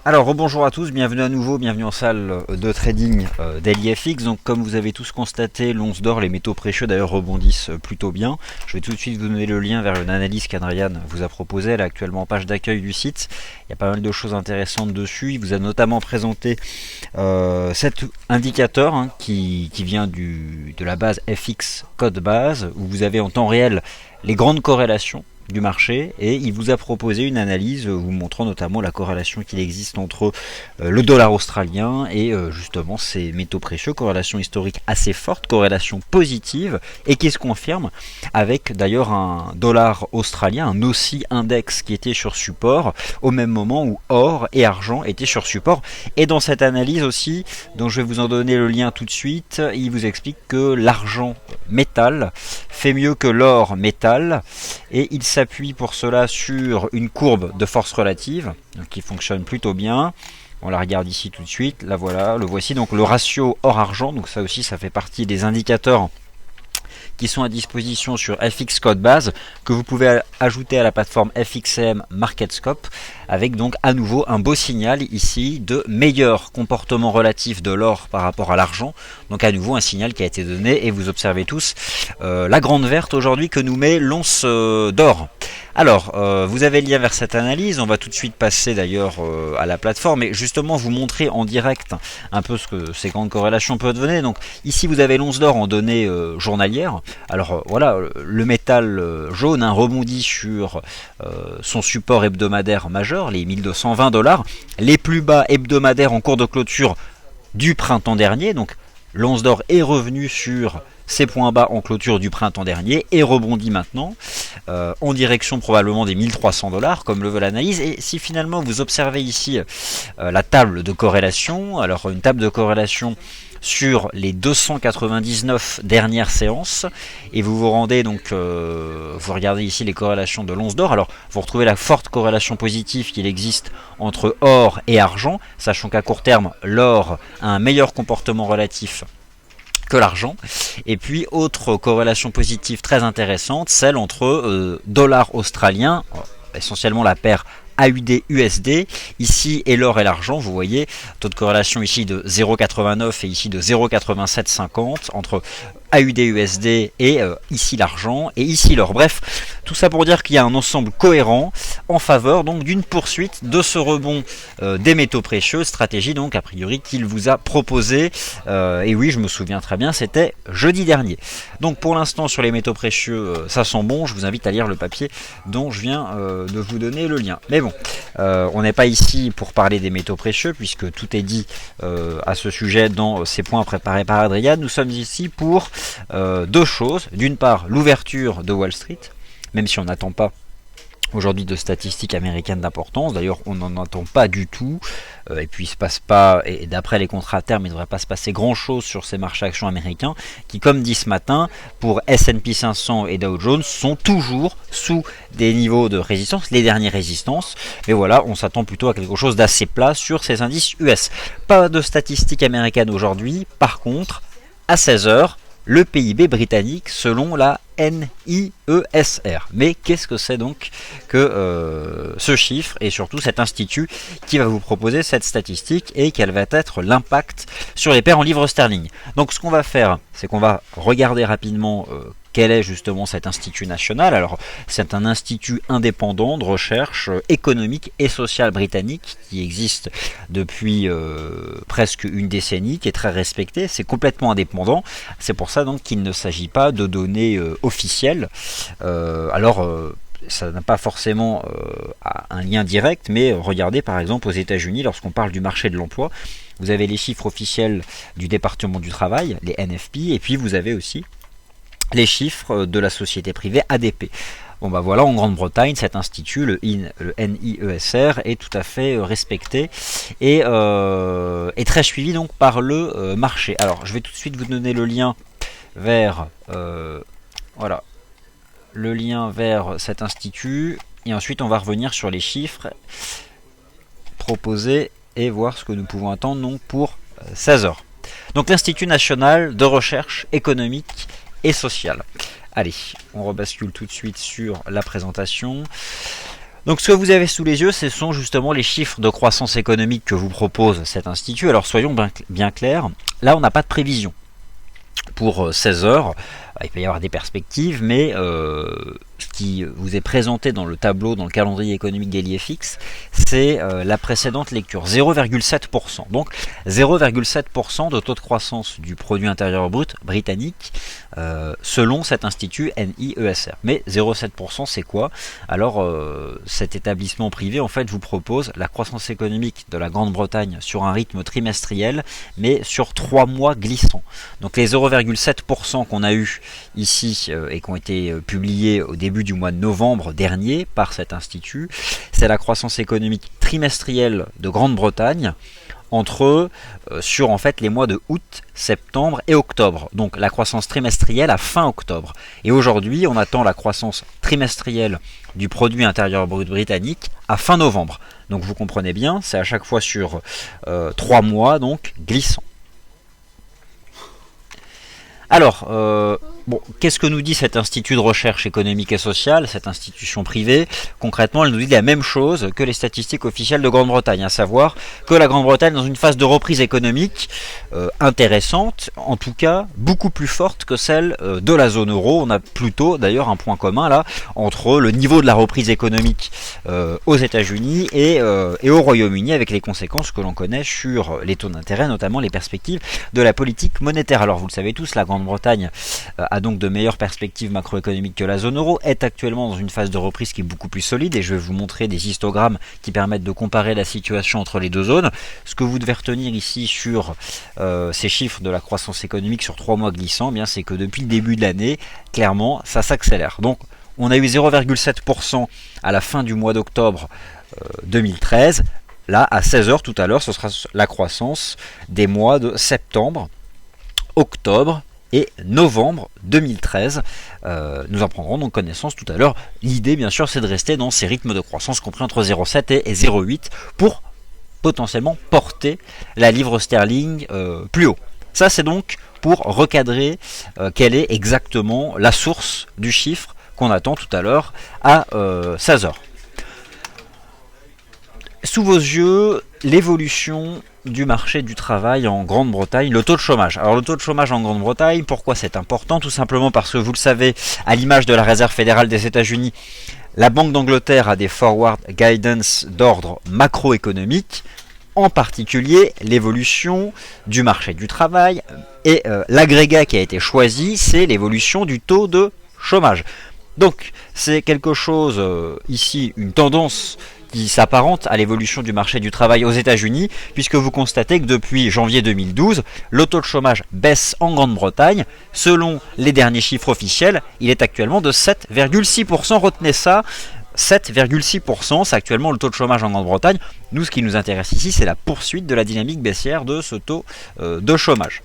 Alors rebonjour à tous, bienvenue à nouveau, bienvenue en salle de trading d'LIFX. Donc comme vous avez tous constaté, l'once d'or, les métaux précieux d'ailleurs rebondissent plutôt bien. Je vais tout de suite vous donner le lien vers une analyse qu'Adrian vous a proposée. Elle est actuellement en page d'accueil du site. Il y a pas mal de choses intéressantes dessus. Il vous a notamment présenté cet indicateur qui vient de la base FX code base, où vous avez en temps réel les grandes corrélations du marché, et il vous a proposé une analyse vous montrant notamment la corrélation qu'il existe entre le dollar australien et justement ces métaux précieux, corrélation historique assez forte, corrélation positive, et qui se confirme avec d'ailleurs un dollar australien, un Aussie index qui était sur support au même moment où or et argent étaient sur support. Et dans cette analyse aussi, dont je vais vous en donner le lien tout de suite, il vous explique que l'argent métal fait mieux que l'or métal, et il s'appuie pour cela sur une courbe de force relative qui fonctionne plutôt bien. On la regarde ici tout de suite, là voilà, le voici, donc le ratio or-argent, donc ça aussi ça fait partie des indicateurs qui sont à disposition sur FX Code Base, que vous pouvez ajouter à la plateforme FXCM MarketScope, avec donc à nouveau un beau signal ici de meilleur comportement relatif de l'or par rapport à l'argent. Donc à nouveau un signal qui a été donné, et vous observez tous la grande verte aujourd'hui que nous met l'once d'or. Alors, vous avez le lien vers cette analyse, on va tout de suite passer d'ailleurs à la plateforme et justement vous montrer en direct un peu ce que ces grandes corrélations peuvent donner. Donc ici vous avez l'once d'or en données journalières. Alors voilà, le métal jaune rebondit sur son support hebdomadaire majeur, les 1220 $, les plus bas hebdomadaires en cours de clôture du printemps dernier. Donc l'once d'or est revenu sur ses points bas en clôture du printemps dernier et rebondit maintenant en direction probablement des 1300 $, comme le veut l'analyse. Et si finalement vous observez ici la table de corrélation, alors une table de corrélation sur les 299 dernières séances, et vous vous rendez donc, vous regardez ici les corrélations de l'once d'or. Alors vous retrouvez la forte corrélation positive qu'il existe entre or et argent, sachant qu'à court terme l'or a un meilleur comportement relatif que l'argent. Et puis autre corrélation positive très intéressante, celle entre dollar australien, essentiellement la paire AUD-USD, ici et l'or et l'argent. Vous voyez, taux de corrélation ici de 0,89 et ici de 0,8750 entre AUD-USD et ici l'argent et ici l'or. Bref, tout ça pour dire qu'il y a un ensemble cohérent en faveur donc d'une poursuite de ce rebond des métaux précieux, stratégie donc a priori qu'il vous a proposé, et oui je me souviens très bien, c'était jeudi dernier. Donc pour l'instant sur les métaux précieux ça sent bon, je vous invite à lire le papier dont je viens de vous donner le lien. Mais bon, on n'est pas ici pour parler des métaux précieux puisque tout est dit à ce sujet dans ces points préparés par Adrian. Nous sommes ici pour deux choses. D'une part, l'ouverture de Wall Street, même si on n'attend pas aujourd'hui de statistiques américaines d'importance, d'ailleurs on n'en attend pas du tout, et puis il se passe pas, et d'après les contrats à terme il ne devrait pas se passer grand chose sur ces marchés actions américains, qui comme dit ce matin, pour S&P 500 et Dow Jones, sont toujours sous des niveaux de résistance, les dernières résistances, mais voilà, on s'attend plutôt à quelque chose d'assez plat sur ces indices US. Pas de statistiques américaines aujourd'hui, par contre, à 16h, le PIB britannique selon la NIESR. Mais qu'est-ce que c'est donc que ce chiffre et surtout cet institut qui va vous proposer cette statistique, et quel va être l'impact sur les paires en livres sterling? Donc ce qu'on va faire, c'est qu'on va regarder rapidement quel est justement cet institut national. Alors c'est un institut indépendant de recherche économique et sociale britannique qui existe depuis presque une décennie, qui est très respecté, c'est complètement indépendant, c'est pour ça donc qu'il ne s'agit pas de données officielles. Ça n'a pas forcément un lien direct, mais regardez par exemple aux États-Unis, lorsqu'on parle du marché de l'emploi, vous avez les chiffres officiels du département du travail, les NFP, et puis vous avez aussi les chiffres de la société privée ADP. Bon bah voilà, en Grande-Bretagne, cet institut, le NIESR, est tout à fait respecté et est très suivi donc par le marché. Alors je vais tout de suite vous donner le lien vers voilà, le lien vers cet institut, et ensuite on va revenir sur les chiffres proposés et voir ce que nous pouvons attendre donc pour 16h. Donc l'Institut national de recherche économique et sociale. Allez, on rebascule tout de suite sur la présentation. Donc ce que vous avez sous les yeux, ce sont justement les chiffres de croissance économique que vous propose cet institut. Alors soyons bien clairs, là on n'a pas de prévision. Pour 16 heures, il peut y avoir des perspectives, mais ce qui vous est présenté dans le tableau, dans le calendrier économique d'HeliFX, c'est la précédente lecture, 0,7%. Donc 0,7% de taux de croissance du produit intérieur brut britannique selon cet institut NIESR. Mais 0,7% c'est quoi? Alors cet établissement privé en fait vous propose la croissance économique de la Grande-Bretagne sur un rythme trimestriel, mais sur 3 mois glissants. Donc les 0,7% qu'on a eu ici et qui ont été publiés au début du mois de novembre dernier par cet institut, c'est la croissance économique trimestrielle de Grande-Bretagne sur en fait les mois de août, septembre et octobre. Donc la croissance trimestrielle à fin octobre. Et aujourd'hui, on attend la croissance trimestrielle du produit intérieur brut britannique à fin novembre. Donc vous comprenez bien, c'est à chaque fois sur 3 mois, donc glissant. Alors, qu'est-ce que nous dit cet institut de recherche économique et sociale, cette institution privée? Concrètement, elle nous dit la même chose que les statistiques officielles de Grande-Bretagne, à savoir que la Grande-Bretagne est dans une phase de reprise économique intéressante, en tout cas beaucoup plus forte que celle de la zone euro. On a plutôt d'ailleurs un point commun là entre le niveau de la reprise économique aux États-Unis et au Royaume-Uni, avec les conséquences que l'on connaît sur les taux d'intérêt, notamment les perspectives de la politique monétaire. Alors vous le savez tous, la Grande-Bretagne a donc de meilleures perspectives macroéconomiques que la zone euro, est actuellement dans une phase de reprise qui est beaucoup plus solide, et je vais vous montrer des histogrammes qui permettent de comparer la situation entre les deux zones. Ce que vous devez retenir ici sur ces chiffres de la croissance économique sur 3 mois glissants, c'est que depuis le début de l'année, clairement, ça s'accélère. Donc on a eu 0,7% à la fin du mois d'octobre 2013. Là, à 16h tout à l'heure, ce sera la croissance des mois de septembre, octobre et novembre 2013. Nous en prendrons donc connaissance tout à l'heure. L'idée, bien sûr, c'est de rester dans ces rythmes de croissance compris entre 0,7 et 0,8 pour potentiellement porter la livre sterling plus haut. Ça, c'est donc pour recadrer quelle est exactement la source du chiffre qu'on attend tout à l'heure à 16h. Sous vos yeux, l'évolution du marché du travail en Grande-Bretagne, le taux de chômage. Alors le taux de chômage en Grande-Bretagne, pourquoi c'est important? Tout simplement parce que vous le savez, à l'image de la Réserve fédérale des États-Unis, la Banque d'Angleterre a des forward guidance d'ordre macroéconomique, en particulier l'évolution du marché du travail, et l'agrégat qui a été choisi, c'est l'évolution du taux de chômage. Donc c'est quelque chose, ici, une tendance qui s'apparente à l'évolution du marché du travail aux États-Unis, puisque vous constatez que depuis janvier 2012, le taux de chômage baisse en Grande-Bretagne. Selon les derniers chiffres officiels, il est actuellement de 7,6%. Retenez ça, 7,6%, c'est actuellement le taux de chômage en Grande-Bretagne. Nous, ce qui nous intéresse ici, c'est la poursuite de la dynamique baissière de ce taux de chômage.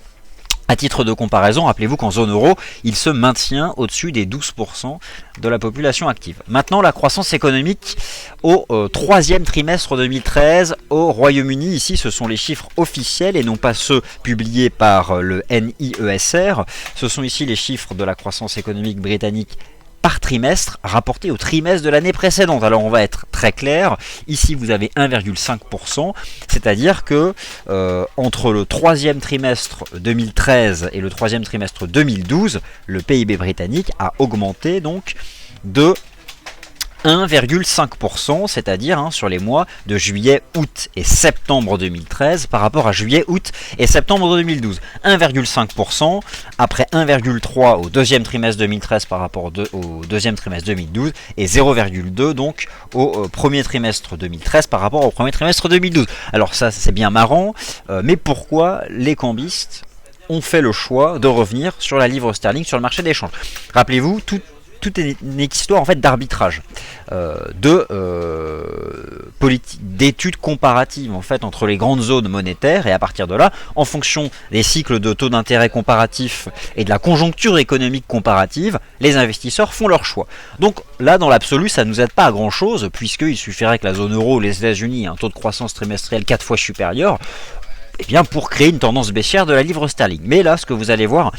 À titre de comparaison, rappelez-vous qu'en zone euro, il se maintient au-dessus des 12% de la population active. Maintenant, la croissance économique au troisième trimestre 2013 au Royaume-Uni. Ici, ce sont les chiffres officiels et non pas ceux publiés par le NIESR. Ce sont ici les chiffres de la croissance économique britannique par trimestre rapporté au trimestre de l'année précédente. Alors on va être très clair, ici vous avez 1,5%, c'est-à-dire que entre le troisième trimestre 2013 et le troisième trimestre 2012, le PIB britannique a augmenté donc de 1,5%, c'est-à-dire sur les mois de juillet, août et septembre 2013 par rapport à juillet, août et septembre 2012. 1,5% après 1,3% au deuxième trimestre 2013 par rapport au deuxième trimestre 2012 et 0,2% donc au premier trimestre 2013 par rapport au premier trimestre 2012. Alors ça c'est bien marrant, mais pourquoi les cambistes ont fait le choix de revenir sur la livre sterling sur le marché d'échange? Rappelez-vous, tout est une histoire en fait d'arbitrage, d'études comparatives en fait entre les grandes zones monétaires, et à partir de là, en fonction des cycles de taux d'intérêt comparatifs et de la conjoncture économique comparative, les investisseurs font leur choix. Donc là, dans l'absolu, ça ne nous aide pas à grand chose, puisqu'il suffirait que la zone euro ou les États-Unis aient un taux de croissance trimestriel 4 fois supérieur, pour créer une tendance baissière de la livre sterling. Mais là, ce que vous allez voir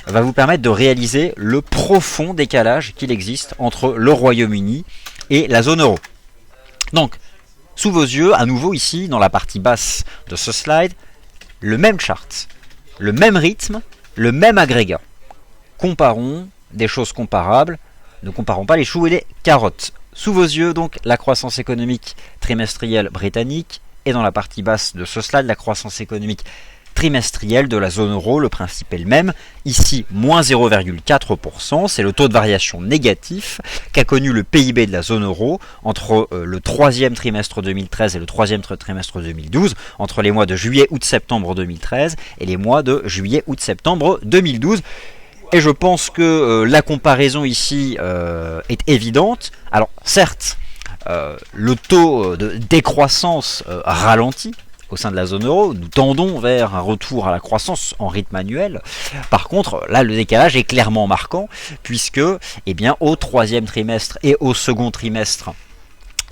va vous permettre de réaliser le profond décalage qu'il existe entre le Royaume-Uni et la zone euro. Donc, sous vos yeux, à nouveau ici, dans la partie basse de ce slide, le même chart, le même rythme, le même agrégat. Comparons des choses comparables, ne comparons pas les choux et les carottes. Sous vos yeux, donc, la croissance économique trimestrielle britannique, et dans la partie basse de ce slide, la croissance économique trimestrielle de la zone euro. Le principe est le même. Ici, moins 0,4%, c'est le taux de variation négatif qu'a connu le PIB de la zone euro entre le troisième trimestre 2013 et le troisième trimestre 2012, entre les mois de juillet, août, septembre 2013 et les mois de juillet, août, septembre 2012. Et je pense que la comparaison ici est évidente. Alors, certes, le taux de décroissance ralentit au sein de la zone euro. Nous tendons vers un retour à la croissance en rythme annuel. Par contre, là, le décalage est clairement marquant, puisque eh bien, au troisième trimestre et au second trimestre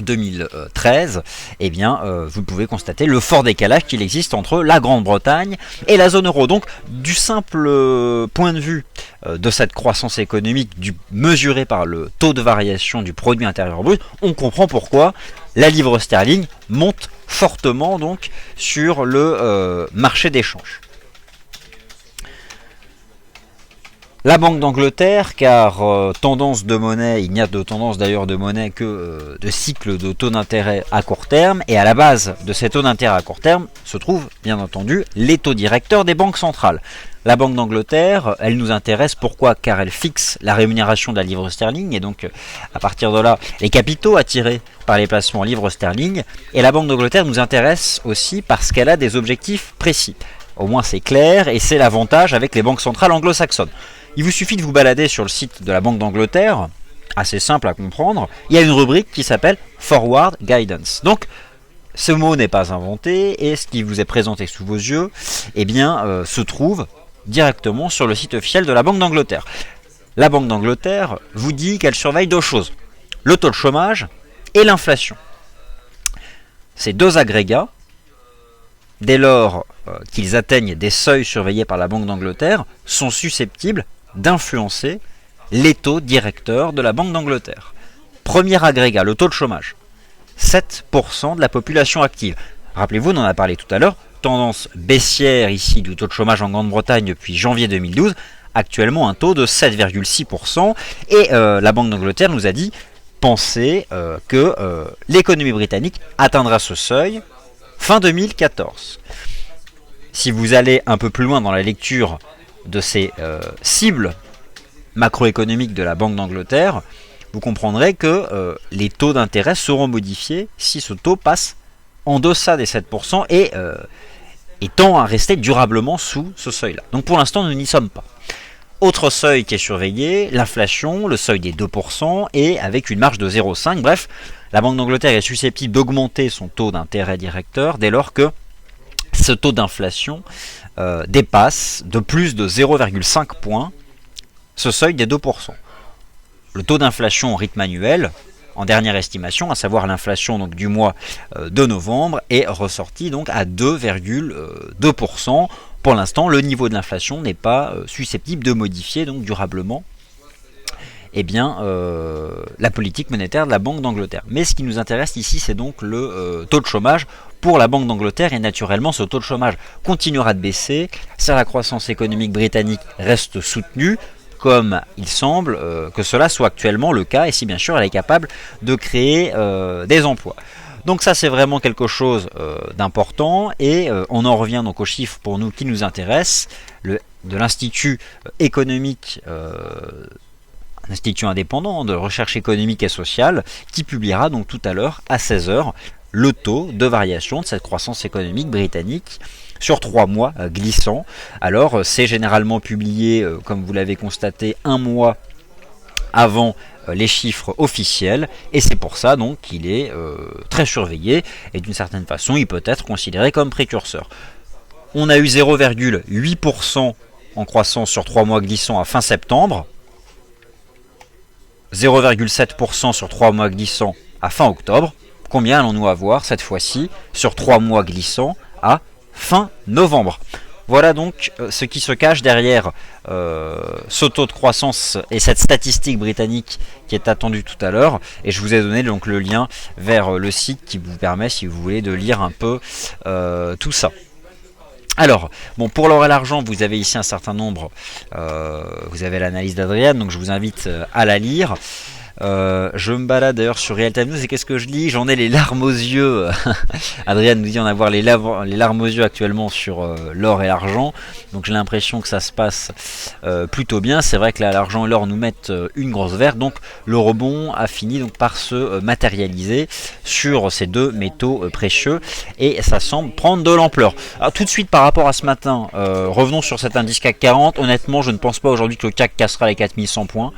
2013, eh bien, vous pouvez constater le fort décalage qu'il existe entre la Grande-Bretagne et la zone euro. Donc, du simple point de vue de cette croissance économique mesurée par le taux de variation du produit intérieur brut, on comprend pourquoi la livre sterling monte fortement donc sur le marché d'échange. La Banque d'Angleterre, car tendance de monnaie, il n'y a de tendance d'ailleurs de monnaie que de cycle de taux d'intérêt à court terme, et à la base de ces taux d'intérêt à court terme se trouvent bien entendu les taux directeurs des banques centrales. La Banque d'Angleterre, elle nous intéresse, pourquoi? Car elle fixe la rémunération de la livre sterling, et donc à partir de là, les capitaux attirés par les placements en livre sterling, et la Banque d'Angleterre nous intéresse aussi parce qu'elle a des objectifs précis. Au moins c'est clair, et c'est l'avantage avec les banques centrales anglo-saxonnes. Il vous suffit de vous balader sur le site de la Banque d'Angleterre, assez simple à comprendre, il y a une rubrique qui s'appelle Forward Guidance. Donc, ce mot n'est pas inventé, et ce qui vous est présenté sous vos yeux, eh bien, se trouve directement sur le site officiel de la Banque d'Angleterre. La Banque d'Angleterre vous dit qu'elle surveille deux choses, le taux de chômage et l'inflation. Ces deux agrégats, dès lors qu'ils atteignent des seuils surveillés par la Banque d'Angleterre, sont susceptibles d'influencer les taux directeurs de la Banque d'Angleterre. Premier agrégat, le taux de chômage. 7% de la population active. Rappelez-vous, on en a parlé tout à l'heure, tendance baissière ici du taux de chômage en Grande-Bretagne depuis janvier 2012, actuellement un taux de 7,6%, et la Banque d'Angleterre nous a dit, pensez que l'économie britannique atteindra ce seuil fin 2014. Si vous allez un peu plus loin dans la lecture de ces cibles macroéconomiques de la Banque d'Angleterre, vous comprendrez que les taux d'intérêt seront modifiés si ce taux passe en deçà des 7% et tend à rester durablement sous ce seuil-là. Donc pour l'instant, nous n'y sommes pas. Autre seuil qui est surveillé, l'inflation, le seuil des 2%, et avec une marge de 0,5. Bref, la Banque d'Angleterre est susceptible d'augmenter son taux d'intérêt directeur dès lors que ce taux d'inflation dépasse de plus de 0,5 points ce seuil des 2%. Le taux d'inflation au rythme annuel, en dernière estimation, à savoir l'inflation donc du mois de novembre, est ressorti donc à 2,2%. Pour l'instant, le niveau de l'inflation n'est pas susceptible de modifier donc durablement eh bien, la politique monétaire de la Banque d'Angleterre. Mais ce qui nous intéresse ici, c'est donc le taux de chômage pour la Banque d'Angleterre, et naturellement ce taux de chômage continuera de baisser si la croissance économique britannique reste soutenue, comme il semble que cela soit actuellement le cas, et si bien sûr elle est capable de créer des emplois. Donc ça c'est vraiment quelque chose d'important, et on en revient donc aux chiffres pour nous qui nous intéressent, de l'Institut économique, un institut indépendant de recherche économique et sociale, qui publiera donc tout à l'heure à 16h le taux de variation de cette croissance économique britannique sur 3 mois glissants. Alors c'est généralement publié, comme vous l'avez constaté, un mois avant les chiffres officiels, et c'est pour ça donc qu'il est très surveillé, et d'une certaine façon il peut être considéré comme précurseur. On a eu 0,8% en croissance sur 3 mois glissants à fin septembre, 0,7% sur 3 mois glissants à fin octobre. Combien allons-nous avoir cette fois-ci sur 3 mois glissants à fin novembre? Voilà donc ce qui se cache derrière ce taux de croissance et cette statistique britannique qui est attendue tout à l'heure. Et je vous ai donné donc le lien vers le site qui vous permet, si vous voulez, de lire un peu tout ça. Alors, bon, pour l'or et l'argent, vous avez ici un certain nombre, vous avez l'analyse d'Adrian, donc je vous invite à la lire. Je me balade d'ailleurs sur Real Time News et qu'est-ce que je lis? J'en ai les larmes aux yeux. Adrien nous dit en avoir les larmes aux yeux actuellement sur l'or et l'argent. Donc j'ai l'impression que ça se passe plutôt bien. C'est vrai que là l'argent et l'or nous mettent une grosse verte. Donc le rebond a fini donc par se matérialiser sur ces deux métaux précieux et ça semble prendre de l'ampleur. Alors tout de suite par rapport à ce matin, revenons sur cet indice CAC 40. Honnêtement, je ne pense pas aujourd'hui que le CAC cassera les 4100 points.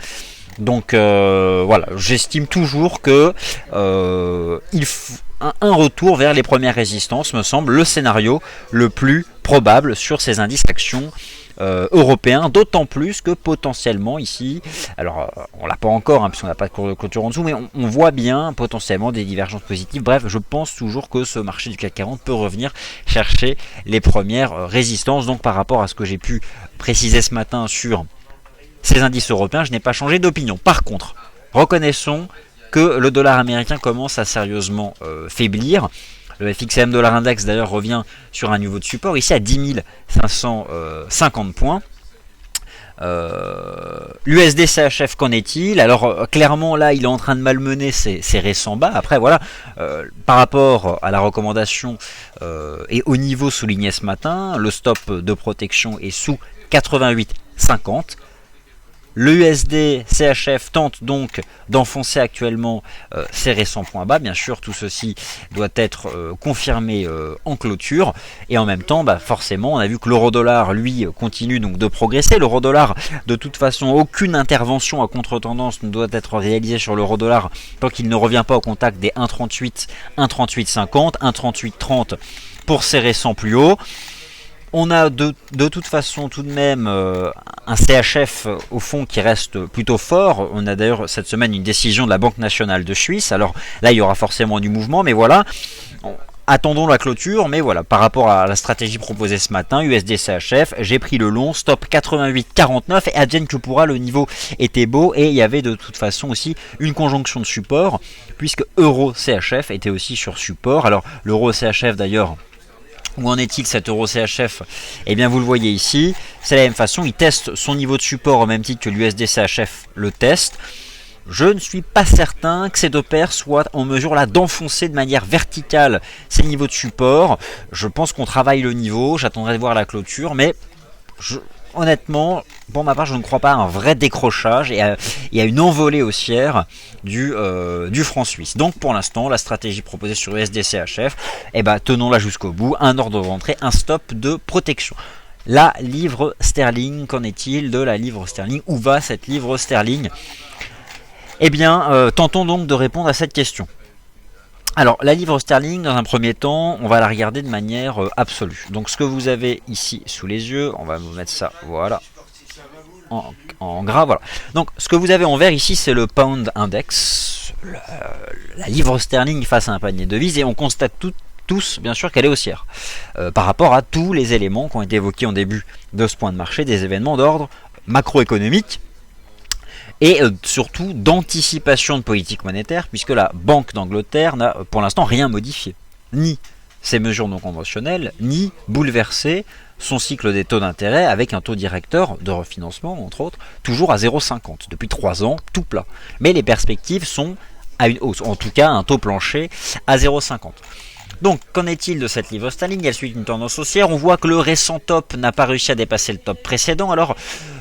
Donc voilà, j'estime toujours que il faut un retour vers les premières résistances me semble le scénario le plus probable sur ces indices actions européens, d'autant plus que potentiellement ici, alors on l'a pas encore hein, puisqu'on n'a pas de cours de clôture en dessous, mais on voit bien potentiellement des divergences positives. Bref, je pense toujours que ce marché du CAC 40 peut revenir chercher les premières résistances. Donc par rapport à ce que j'ai pu préciser ce matin sur ces indices européens, je n'ai pas changé d'opinion. Par contre, reconnaissons que le dollar américain commence à sérieusement faiblir. Le FXM dollar index d'ailleurs revient sur un niveau de support, ici à 10 550 points. L'USD CHF, qu'en est-il? Alors clairement là il est en train de malmener ses récents bas. Après voilà, par rapport à la recommandation et au niveau souligné ce matin, le stop de protection est sous 88,50. Le USD CHF tente donc d'enfoncer actuellement ses récents points bas. Bien sûr, tout ceci doit être confirmé en clôture. Et en même temps, forcément, on a vu que l'euro-dollar, lui, continue donc de progresser. L'euro-dollar, de toute façon, aucune intervention à contre-tendance ne doit être réalisée sur l'euro-dollar tant qu'il ne revient pas au contact des 1,38, 1,3850, 1,3830 pour ses récents plus hauts. On a de toute façon tout de même un CHF au fond qui reste plutôt fort. On a d'ailleurs cette semaine une décision de la Banque nationale de Suisse. Alors là il y aura forcément du mouvement, mais voilà. Attendons la clôture, mais voilà, par rapport à la stratégie proposée ce matin, USD CHF, j'ai pris le long, stop 88,49 et advienne que pourra, le niveau était beau et il y avait de toute façon aussi une conjonction de support, puisque Euro CHF était aussi sur support. Alors l'Euro CHF d'ailleurs, où en est-il cet euro CHF? Eh bien vous le voyez ici, c'est la même façon, il teste son niveau de support au même titre que l'USD CHF le teste. Je ne suis pas certain que ces deux paires soient en mesure là d'enfoncer de manière verticale ces niveaux de support. Je pense qu'on travaille le niveau, j'attendrai de voir la clôture, mais honnêtement, pour ma part, je ne crois pas à un vrai décrochage et à une envolée haussière du franc suisse. Donc pour l'instant, la stratégie proposée sur USD-CHF, tenons-la jusqu'au bout, un ordre d'entrée, un stop de protection. La livre sterling, qu'en est-il de la livre sterling? Où va cette livre sterling? Eh bien, tentons donc de répondre à cette question. Alors, la livre sterling, dans un premier temps, on va la regarder de manière absolue. Donc, ce que vous avez ici sous les yeux, on va vous mettre ça, voilà, en gras, voilà. Donc, ce que vous avez en vert ici, c'est le pound index, la livre sterling face à un panier de devises, et on constate tous, bien sûr, qu'elle est haussière, par rapport à tous les éléments qui ont été évoqués en début de ce point de marché, des événements d'ordre macroéconomique, et surtout d'anticipation de politique monétaire, puisque la Banque d'Angleterre n'a pour l'instant rien modifié, ni ses mesures non conventionnelles, ni bouleversé son cycle des taux d'intérêt avec un taux directeur de refinancement, entre autres, toujours à 0,50. Depuis 3 ans, tout plat. Mais les perspectives sont à une hausse, en tout cas un taux plancher à 0,50. Donc, qu'en est-il de cette livre sterling? Elle suit une tendance haussière. On voit que le récent top n'a pas réussi à dépasser le top précédent. Alors,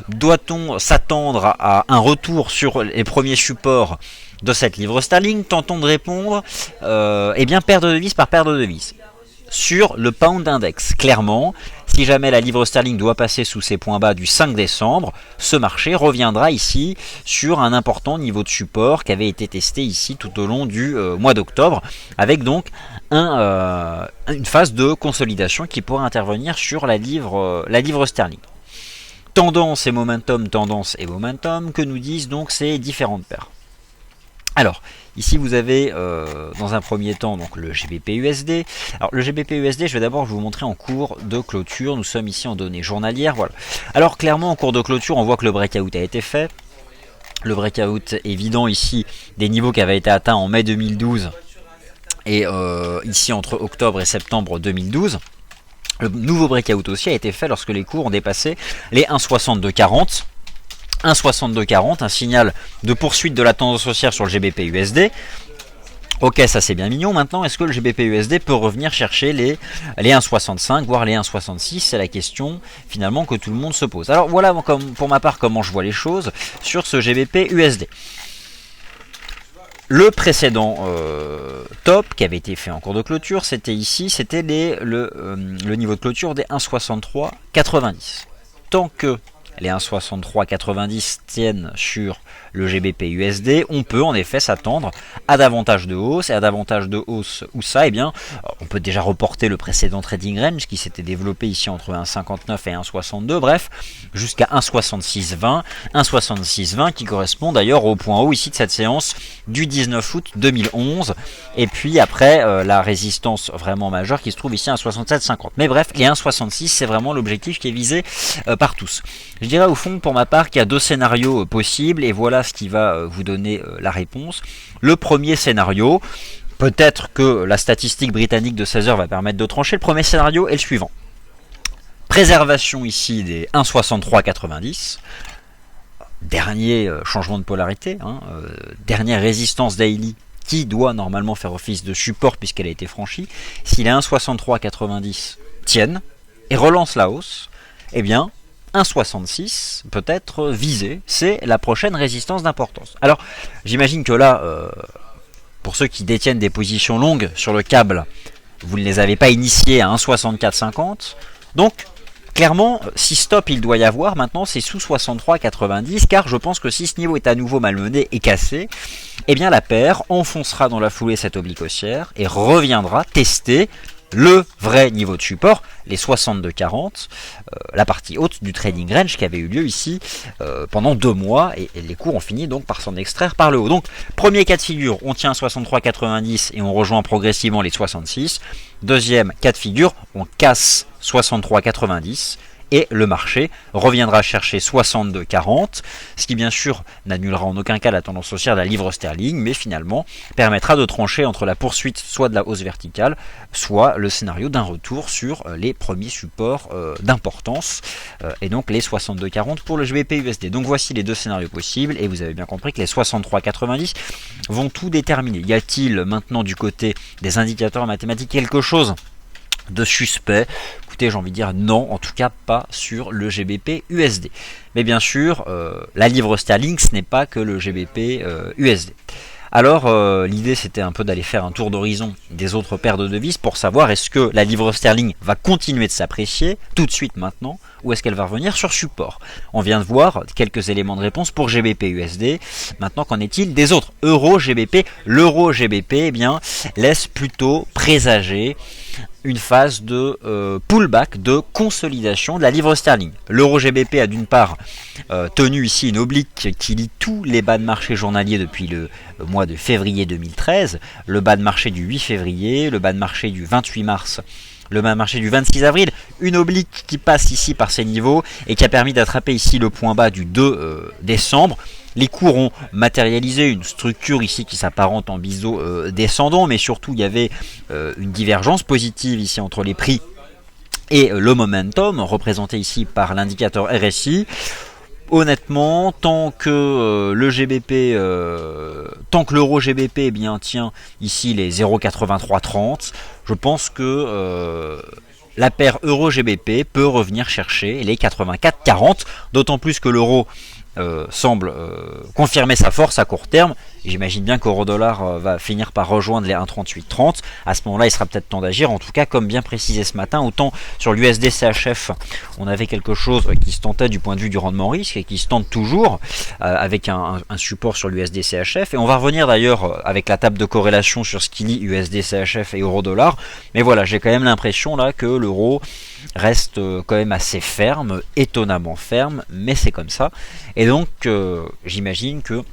doit-on s'attendre à un retour sur les premiers supports de cette livre sterling? Tentons de répondre. Paire de devises par paire de devises. Sur le pound index, clairement, si jamais la livre sterling doit passer sous ses points bas du 5 décembre, ce marché reviendra ici sur un important niveau de support qui avait été testé ici tout au long du mois d'octobre, avec donc une phase de consolidation qui pourrait intervenir sur la livre sterling. Tendance et momentum, que nous disent donc ces différentes paires? Alors, ici vous avez dans un premier temps donc le GBP/USD. Alors le GBP/USD, je vais d'abord vous montrer en cours de clôture. Nous sommes ici en données journalières. Voilà. Alors clairement en cours de clôture, on voit que le breakout a été fait. Le breakout évident ici des niveaux qui avaient été atteints en mai 2012 et ici entre octobre et septembre 2012. Le nouveau breakout aussi a été fait lorsque les cours ont dépassé les 1,6240. 1,6240, un signal de poursuite de la tendance haussière sur le GBP/USD. Ok, ça c'est bien mignon. Maintenant, est-ce que le GBP/USD peut revenir chercher les 1,65, voire les 1,66? C'est la question finalement que tout le monde se pose. Alors voilà pour ma part comment je vois les choses sur ce GBP/USD. Le précédent top qui avait été fait en cours de clôture, c'était ici, c'était le niveau de clôture des 1,6390. Tant que les 1,6390 tiennent sur le GBP/USD, on peut en effet s'attendre à davantage de hausse, et à davantage de hausse où ça, eh bien, on peut déjà reporter le précédent trading range qui s'était développé ici entre 1,59 et 1,62, bref, jusqu'à 1,6620, 1,6620 qui correspond d'ailleurs au point haut ici de cette séance du 19 août 2011, et puis après la résistance vraiment majeure qui se trouve ici à 1,6750. Mais bref, les 1,66 c'est vraiment l'objectif qui est visé par tous. Je dirais au fond pour ma part qu'il y a deux scénarios possibles, et voilà ce qui va vous donner la réponse. Le premier scénario, peut-être que la statistique britannique de 16 heures va permettre de trancher. Le premier scénario est le suivant. Préservation ici des 1,6390. Dernier changement de polarité, dernière résistance daily qui doit normalement faire office de support puisqu'elle a été franchie. Si les 1,6390 tiennent et relancent la hausse, eh bien 1,66 peut être visé, c'est la prochaine résistance d'importance. Alors j'imagine que là, pour ceux qui détiennent des positions longues sur le câble, vous ne les avez pas initiées à 1,6450, donc clairement, si stop il doit y avoir, maintenant c'est sous 63,90, car je pense que si ce niveau est à nouveau malmené et cassé, eh bien la paire enfoncera dans la foulée cette oblique haussière et reviendra tester le vrai niveau de support, les 62,40, la partie haute du trading range qui avait eu lieu ici pendant 2 mois, et les cours ont fini donc par s'en extraire par le haut. Donc premier cas de figure, on tient 63,90 et on rejoint progressivement les 66. Deuxième cas de figure, on casse 63,90 et le marché reviendra chercher 62,40, ce qui bien sûr n'annulera en aucun cas la tendance haussière de la livre sterling, mais finalement permettra de trancher entre la poursuite soit de la hausse verticale, soit le scénario d'un retour sur les premiers supports d'importance, et donc les 62,40 pour le GBP/USD. Donc voici les deux scénarios possibles, et vous avez bien compris que les 63,90 vont tout déterminer. Y a-t-il maintenant du côté des indicateurs mathématiques quelque chose de suspect? Écoutez, j'ai envie de dire non, en tout cas pas sur le GBP/USD. Mais bien sûr, la livre sterling, ce n'est pas que le GBP/USD. Alors, l'idée c'était un peu d'aller faire un tour d'horizon des autres paires de devises pour savoir est-ce que la livre sterling va continuer de s'apprécier tout de suite maintenant, ou est-ce qu'elle va revenir sur support. On vient de voir quelques éléments de réponse pour GBP/USD. Maintenant, qu'en est-il des autres? Euro-GBP. L'euro-GBP, eh bien, laisse plutôt présager une phase de pullback, de consolidation de la livre sterling. L'euro GBP a d'une part tenu ici une oblique qui lie tous les bas de marché journaliers depuis le mois de février 2013, le bas de marché du 8 février, le bas de marché du 28 mars, le bas de marché du 26 avril, une oblique qui passe ici par ces niveaux et qui a permis d'attraper ici le point bas du 2 décembre. Les cours ont matérialisé une structure ici qui s'apparente en biseau descendant, mais surtout il y avait une divergence positive ici entre les prix et le momentum, représenté ici par l'indicateur RSI. Honnêtement, tant que le GBP, tant que l'euro GBP eh bien, tient ici les 0,8330, je pense que la paire euro GBP peut revenir chercher les 84,40, d'autant plus que l'euro semble confirmer sa force à court terme. J'imagine bien qu'euro-dollar va finir par rejoindre les 1,3830. À ce moment-là, il sera peut-être temps d'agir. En tout cas, comme bien précisé ce matin, autant sur l'USD CHF, on avait quelque chose qui se tentait du point de vue du rendement risque et qui se tente toujours avec un support sur l'USD CHF. Et on va revenir d'ailleurs avec la table de corrélation sur ce qui lie USD CHF et euro-dollar. Mais voilà, j'ai quand même l'impression là que l'euro reste quand même assez ferme, étonnamment ferme, mais c'est comme ça. Et donc, j'imagine que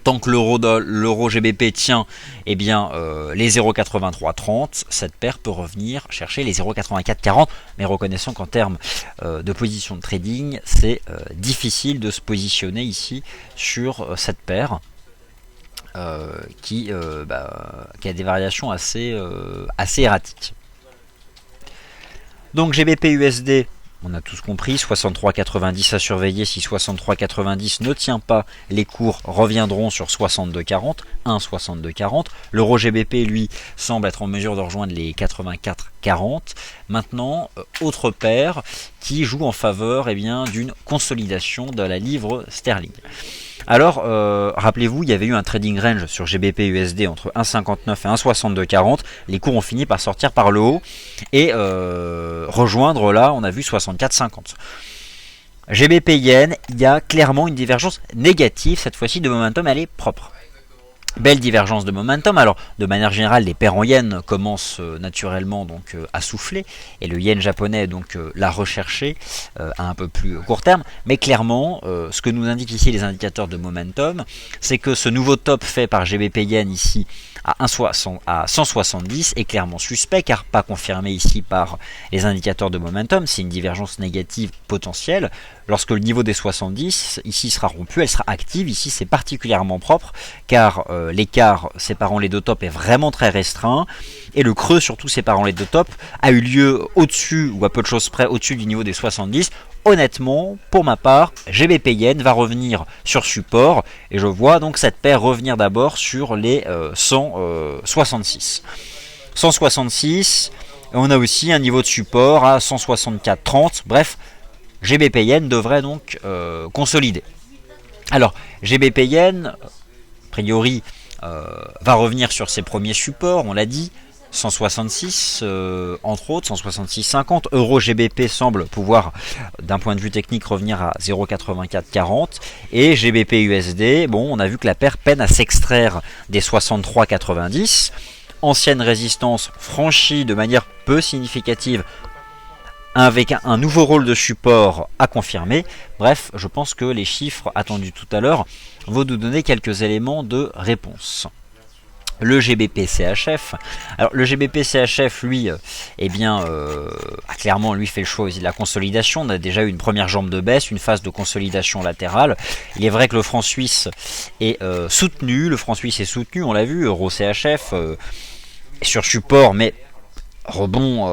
Tant que l'euro GBP tient eh bien, les 0,8330, cette paire peut revenir chercher les 0,8440, mais reconnaissons qu'en termes de position de trading, c'est difficile de se positionner ici sur cette paire qui a des variations assez erratiques. Donc GBP USD, on a tous compris, 63,90 à surveiller. Si 63,90 ne tient pas, les cours reviendront sur 62,40, 1,6240. L'euro GBP, lui, semble être en mesure de rejoindre les 84,40. Maintenant, autre paire qui joue en faveur d'une consolidation de la livre sterling. Alors, rappelez-vous, il y avait eu un trading range sur GBP USD entre 1,59 et 1,6240. Les cours ont fini par sortir par le haut et rejoindre là, on a vu 64,50. GBP Yen, il y a clairement une divergence négative. Cette fois-ci, de momentum, elle est propre. Belle divergence de momentum. Alors, de manière générale, les paires en yen commencent naturellement donc à souffler, et le yen japonais donc l'a recherché à un peu plus court terme. Mais clairement, ce que nous indiquent ici les indicateurs de momentum, c'est que ce nouveau top fait par GBP yen ici à 170 est clairement suspect, car pas confirmé ici par les indicateurs de momentum. C'est une divergence négative potentielle. Lorsque le niveau des 70 ici sera rompu, elle sera active. Ici, c'est particulièrement propre, car l'écart séparant les deux tops est vraiment très restreint, et le creux surtout séparant les deux tops a eu lieu au-dessus, ou à peu de choses près, au-dessus du niveau des 70. Honnêtement, pour ma part, GBP Yen va revenir sur support, et je vois donc cette paire revenir d'abord sur les 166. 166, et on a aussi un niveau de support à 164,30. Bref, GBP Yen devrait donc consolider. Alors, GBP Yen, a priori, va revenir sur ses premiers supports, on l'a dit, 166 entre autres, 166,50. Euro GBP semble pouvoir, d'un point de vue technique, revenir à 0,8440. Et GBP USD, bon, on a vu que la paire peine à s'extraire des 63,90. Ancienne résistance franchie de manière peu significative, avec un nouveau rôle de support à confirmer. Bref, je pense que les chiffres attendus tout à l'heure vont nous donner quelques éléments de réponse. Le GBP CHF, alors le GBP CHF lui, a clairement lui fait le choix de la consolidation. On a déjà eu une première jambe de baisse, une phase de consolidation latérale. Il est vrai que le franc suisse est soutenu, on l'a vu, euro CHF sur support, mais rebond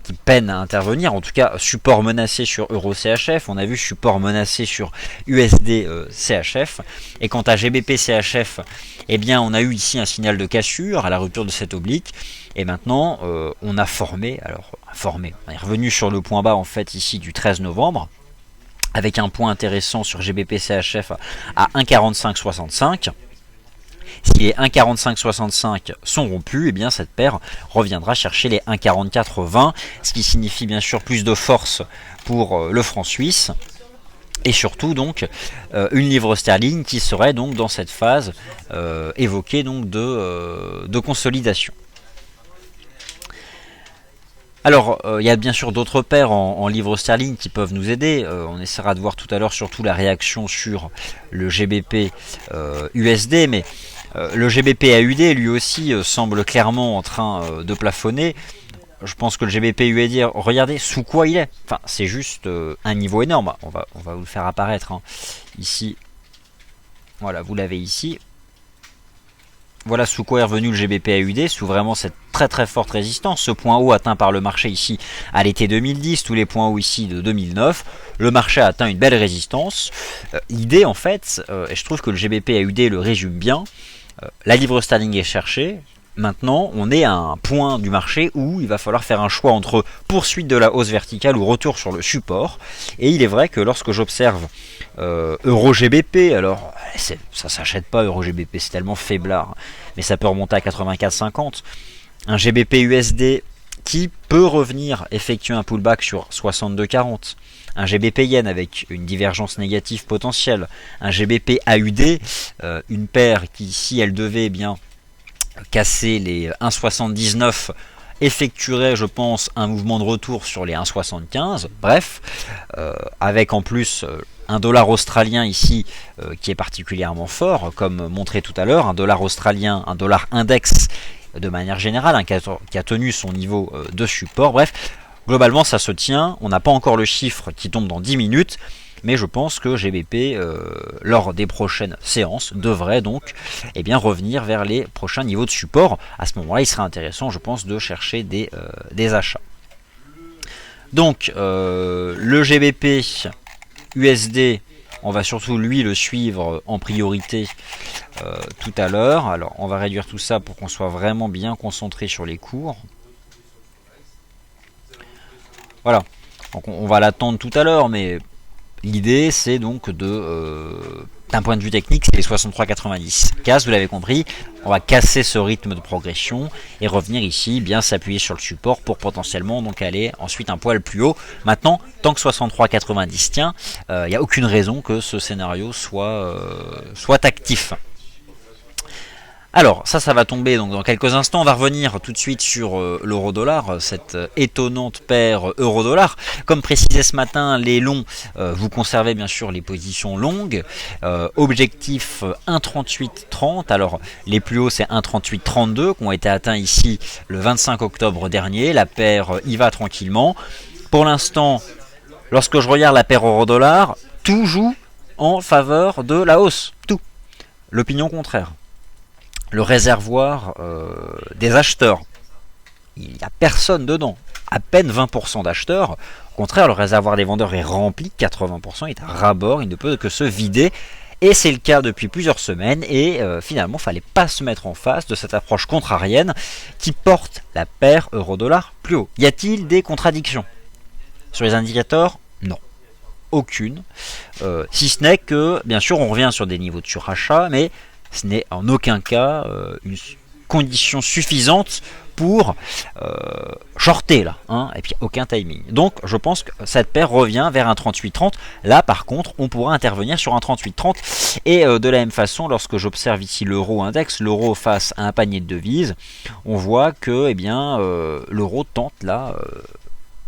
qui peine à intervenir, en tout cas support menacé sur Euro CHF, on a vu support menacé sur USD CHF, et quant à GBP CHF, eh bien on a eu ici un signal de cassure à la rupture de cette oblique, et maintenant on a formé, on est revenu sur le point bas en fait ici du 13 novembre, avec un point intéressant sur GBP CHF à 1,4565. Si les 1,4565 sont rompus, eh bien cette paire reviendra chercher les 1,4420, ce qui signifie bien sûr plus de force pour le franc suisse, et surtout donc une livre sterling qui serait donc dans cette phase évoquée donc de consolidation. Alors, il y a bien sûr d'autres paires en livre sterling qui peuvent nous aider. On essaiera de voir tout à l'heure surtout la réaction sur le GBP USD, mais le GBP AUD lui aussi semble clairement en train de plafonner. Je pense que le GBP USD, regardez sous quoi il est. Enfin, c'est juste un niveau énorme. On va vous le faire apparaître ici. Voilà, vous l'avez ici. Voilà sous quoi est revenu le GBP AUD, sous vraiment cette très très forte résistance. Ce point haut atteint par le marché ici à l'été 2010, tous les points hauts ici de 2009. Le marché a atteint une belle résistance. L'idée en fait, et je trouve que le GBP AUD le résume bien, la livre sterling est cherchée. Maintenant, on est à un point du marché où il va falloir faire un choix entre poursuite de la hausse verticale ou retour sur le support. Et il est vrai que lorsque j'observe Euro GBP, alors ça s'achète pas Euro GBP, c'est tellement faiblard, mais ça peut remonter à 84,50. Un GBP USD qui peut revenir effectuer un pullback sur 62,40. Un GBP Yen avec une divergence négative potentielle. Un GBP AUD, une paire qui, si elle devait bien casser les 1,79 effectuerait, je pense, un mouvement de retour sur les 1,75. Bref, avec en plus un dollar australien ici qui est particulièrement fort, comme montré tout à l'heure, un dollar australien, un dollar index de manière générale, hein, qui a tenu son niveau de support. Bref, globalement ça se tient, on n'a pas encore le chiffre qui tombe dans 10 minutes, mais je pense que GBP, lors des prochaines séances, devrait donc revenir vers les prochains niveaux de support. À ce moment-là, il serait intéressant, je pense, de chercher des achats. Donc, le GBP USD, on va surtout lui le suivre en priorité tout à l'heure. Alors, on va réduire tout ça pour qu'on soit vraiment bien concentré sur les cours. Voilà, donc on va l'attendre tout à l'heure, mais l'idée c'est donc d'un point de vue technique, c'est les 63,90. Casse, vous l'avez compris, on va casser ce rythme de progression et revenir ici, bien s'appuyer sur le support pour potentiellement donc aller ensuite un poil plus haut. Maintenant, tant que 63,90 tient, il n'y a aucune raison que ce scénario soit actif. Alors, ça va tomber donc dans quelques instants. On va revenir tout de suite sur l'euro-dollar, cette étonnante paire euro-dollar. Comme précisé ce matin, les longs, vous conservez bien sûr les positions longues. Objectif 1,3830. Alors, les plus hauts, c'est 1,3832 qui ont été atteints ici le 25 octobre dernier. La paire y va tranquillement. Pour l'instant, lorsque je regarde la paire euro-dollar, tout joue en faveur de la hausse. Tout. L'opinion contraire. Le réservoir des acheteurs, il n'y a personne dedans, à peine 20% d'acheteurs. Au contraire, le réservoir des vendeurs est rempli, 80% est à ras-bord, il ne peut que se vider. Et c'est le cas depuis plusieurs semaines, et finalement, il ne fallait pas se mettre en face de cette approche contrarienne qui porte la paire euro-dollar plus haut. Y a-t-il des contradictions sur les indicateurs? Non. Aucune. Si ce n'est que, bien sûr, on revient sur des niveaux de surachat, mais ce n'est en aucun cas une condition suffisante pour shorter là, hein, et puis aucun timing. Donc je pense que cette paire revient vers un 38,30. Là par contre on pourra intervenir sur un 38,30 et de la même façon lorsque j'observe ici l'euro index, l'euro face à un panier de devises, on voit que l'euro tente là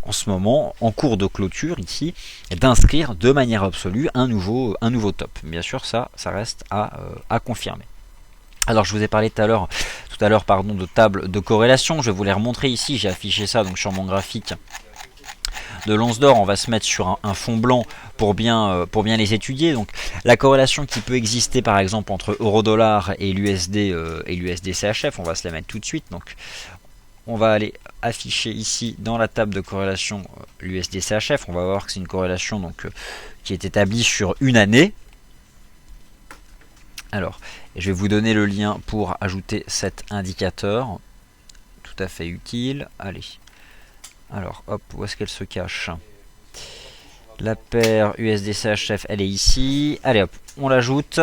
en ce moment, en cours de clôture ici, d'inscrire de manière absolue un nouveau top. Bien sûr, ça reste à confirmer. Alors, je vous ai parlé tout à l'heure, de table de corrélation. Je vais vous les remontrer ici. J'ai affiché ça donc sur mon graphique de l'once d'or. On va se mettre sur un fond blanc pour bien les étudier. Donc, la corrélation qui peut exister, par exemple, entre euro-dollar et l'USD CHF, on va se la mettre tout de suite. Donc, on va aller afficher ici dans la table de corrélation l'USD CHF. On va voir que c'est une corrélation donc, qui est établie sur une année. Alors, je vais vous donner le lien pour ajouter cet indicateur. Tout à fait utile. Allez. Alors, hop, où est-ce qu'elle se cache? La paire USD CHF, elle est ici. Allez hop, on l'ajoute.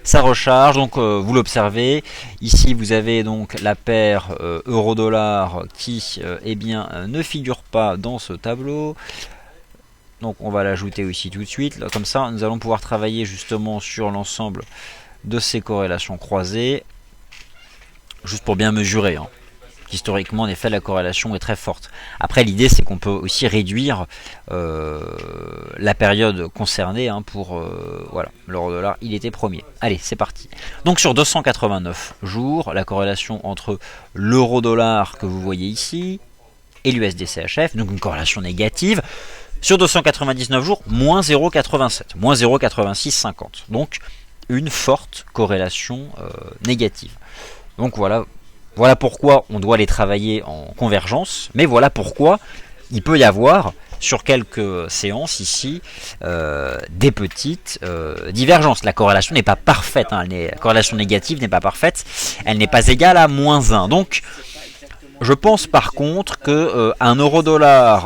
Ça recharge, donc vous l'observez. Ici vous avez donc la paire euro-dollar qui ne figure pas dans ce tableau. Donc on va l'ajouter aussi tout de suite. Là, comme ça nous allons pouvoir travailler justement sur l'ensemble de ces corrélations croisées. Juste pour bien mesurer. Hein. Historiquement, en effet, la corrélation est très forte. Après, l'idée, c'est qu'on peut aussi réduire la période concernée pour... voilà, l'euro-dollar, il était premier. Allez, c'est parti. Donc, sur 289 jours, la corrélation entre l'euro-dollar que vous voyez ici et l'USD CHF, donc une corrélation négative. Sur 299 jours, moins 0,87, moins 0,8650. Donc, une forte corrélation négative. Donc, voilà pourquoi on doit les travailler en convergence, mais voilà pourquoi il peut y avoir sur quelques séances ici des petites divergences. La corrélation n'est pas parfaite, hein, la corrélation négative n'est pas parfaite, elle n'est pas égale à moins 1. Donc je pense par contre que un euro-dollar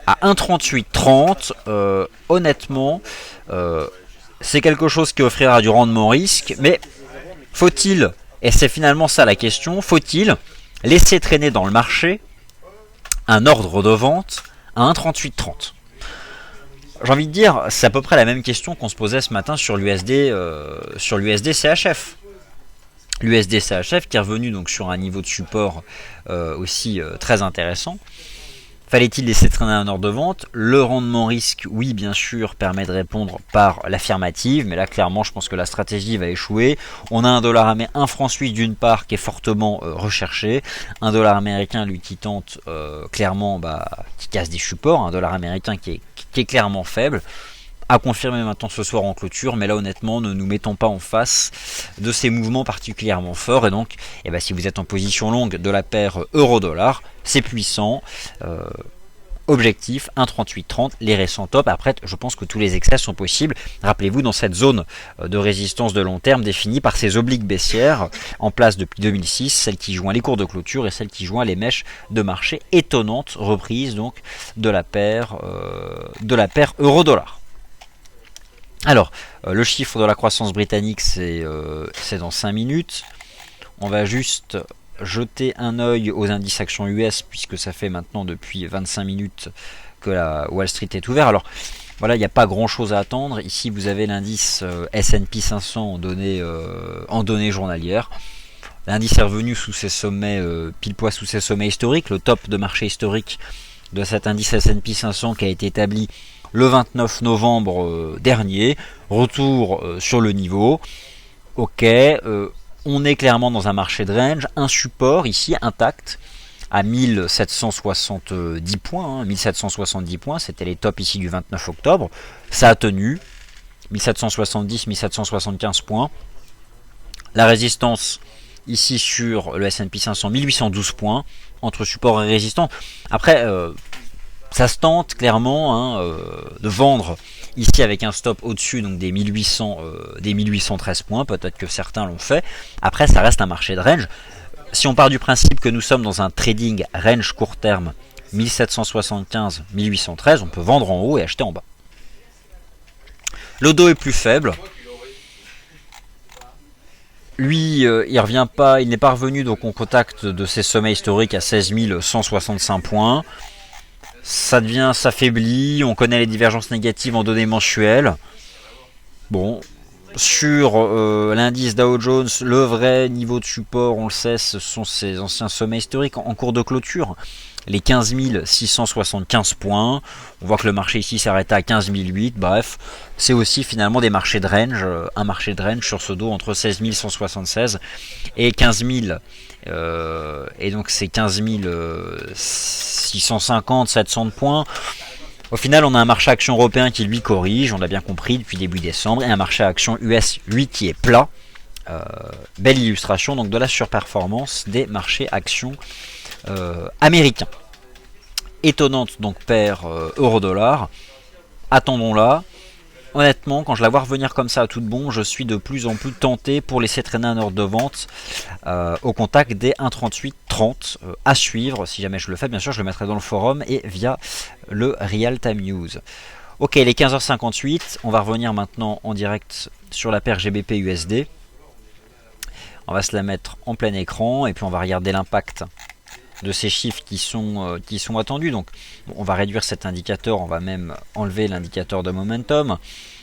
à 1,3830, honnêtement, c'est quelque chose qui offrira du rendement risque, mais faut-il... Et c'est finalement ça la question, faut-il laisser traîner dans le marché un ordre de vente à 1,3830? J'ai envie de dire, c'est à peu près la même question qu'on se posait ce matin sur l'USD CHF. l'USD-CHF qui est revenu donc sur un niveau de support aussi très intéressant. Fallait-il laisser traîner un ordre de vente? Le rendement risque, oui, bien sûr, permet de répondre par l'affirmative, mais là, clairement, je pense que la stratégie va échouer. On a un franc suisse d'une part qui est fortement recherché, un dollar américain, lui, qui tente clairement, qui casse des supports, un dollar américain qui est clairement faible. À confirmer maintenant ce soir en clôture, mais là honnêtement ne nous mettons pas en face de ces mouvements particulièrement forts, et donc si vous êtes en position longue de la paire euro-dollar, c'est puissant. Objectif 1,3830, les récents tops. Après, je pense que tous les excès sont possibles. Rappelez-vous, dans cette zone de résistance de long terme définie par ces obliques baissières en place depuis 2006, celle qui joint les cours de clôture et celle qui joint les mèches de marché étonnantes, reprise donc de la paire euro-dollar. Alors, le chiffre de la croissance britannique, c'est dans 5 minutes. On va juste jeter un œil aux indices actions US, puisque ça fait maintenant depuis 25 minutes que la Wall Street est ouverte. Alors, voilà, il n'y a pas grand-chose à attendre. Ici, vous avez l'indice S&P 500 en données journalières. L'indice est revenu sous ses sommets, pile poil sous ses sommets historiques. Le top de marché historique de cet indice S&P 500 qui a été établi le 29 novembre dernier, retour sur le niveau. Ok, on est clairement dans un marché de range, un support ici intact à 1770 points. 1770 points, c'était les tops ici du 29 octobre. Ça a tenu, 1770, 1775 points. La résistance ici sur le S&P 500, 1812 points, entre support et résistance. Après, ça se tente clairement de vendre ici avec un stop au-dessus donc des 1813 points. Peut-être que certains l'ont fait. Après, ça reste un marché de range. Si on part du principe que nous sommes dans un trading range court terme 1775-1813, on peut vendre en haut et acheter en bas. Le dos est plus faible. Lui, il revient pas, il n'est pas revenu donc au contact de ses sommets historiques à 16 165 points. Ça s'affaiblit, on connaît les divergences négatives en données mensuelles. Bon, sur l'indice Dow Jones, le vrai niveau de support, on le sait, ce sont ces anciens sommets historiques en cours de clôture. Les 15 675 points. On voit que le marché ici s'arrête à 15 008. Bref, c'est aussi finalement des marchés de range. Un marché de range sur ce dos entre 16 176 et 15 000. Et donc c'est 15 650, 700 points. Au final, on a un marché action européen qui lui corrige, on l'a bien compris depuis début décembre, et un marché action US lui qui est plat. Belle illustration donc de la surperformance des marchés actions américains. Étonnante donc paire euro-dollar. Attendons-la. Honnêtement, quand je la vois revenir comme ça à tout de bon, je suis de plus en plus tenté pour laisser traîner un ordre de vente au contact des 1,3830 à suivre. Si jamais je le fais, bien sûr, je le mettrai dans le forum et via le Real Time News. Ok, les 15h58, on va revenir maintenant en direct sur la paire GBP USD. On va se la mettre en plein écran et puis on va regarder l'impact de ces chiffres qui sont attendus. Donc on va réduire cet indicateur, on va même enlever l'indicateur de momentum.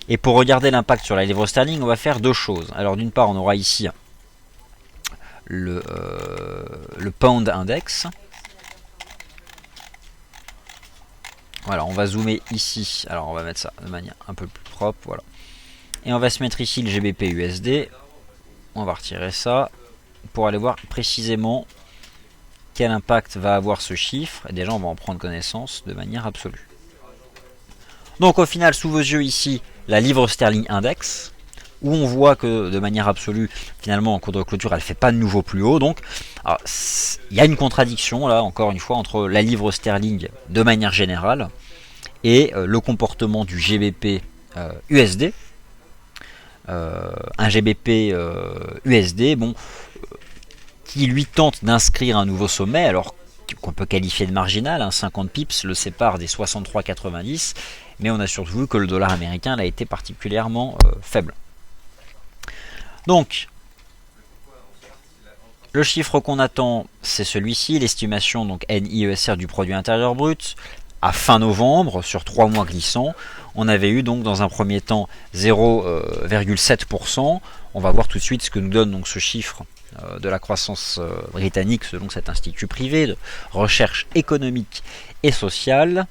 Et pour regarder l'impact sur la livre sterling, on va faire deux choses. Alors d'une part, on aura ici le pound index. Voilà, on va zoomer ici. Alors on va mettre ça de manière un peu plus propre, voilà. Et on va se mettre ici le GBP USD. On va retirer ça pour aller voir précisément quel impact va avoir ce chiffre. Et déjà on va en prendre connaissance de manière absolue. Donc au final, sous vos yeux ici, la livre sterling index, où on voit que de manière absolue, finalement en cours de clôture, elle ne fait pas de nouveau plus haut. Donc il y a une contradiction là, encore une fois, entre la livre sterling de manière générale et le comportement du GBP USD. Un GBP USD, bon, qui lui tente d'inscrire un nouveau sommet, alors qu'on peut qualifier de marginal, 50 pips le sépare des 63,90, mais on a surtout vu que le dollar américain a été particulièrement faible. Donc, le chiffre qu'on attend, c'est celui-ci, l'estimation donc NIESR du produit intérieur brut, à fin novembre, sur 3 mois glissants. On avait eu donc dans un premier temps 0,7%. On va voir tout de suite ce que nous donne donc ce chiffre de la croissance britannique selon cet institut privé de recherche économique et sociale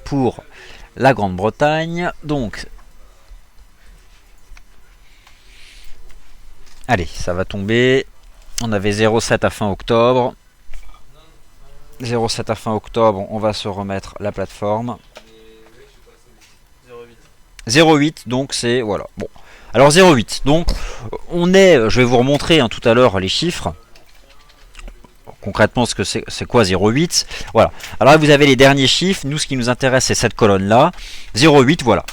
pour la Grande-Bretagne. Donc, allez, ça va tomber. On avait 0,7 à fin octobre. 0,7 à fin octobre, on va se remettre la plateforme. 0,8, donc c'est... Voilà, bon. Alors 0,8, donc on est... Je vais vous remontrer tout à l'heure les chiffres. Concrètement, ce que c'est quoi 0,8? Voilà. Alors là, vous avez les derniers chiffres. Nous, ce qui nous intéresse, c'est cette colonne-là. 0,8, voilà.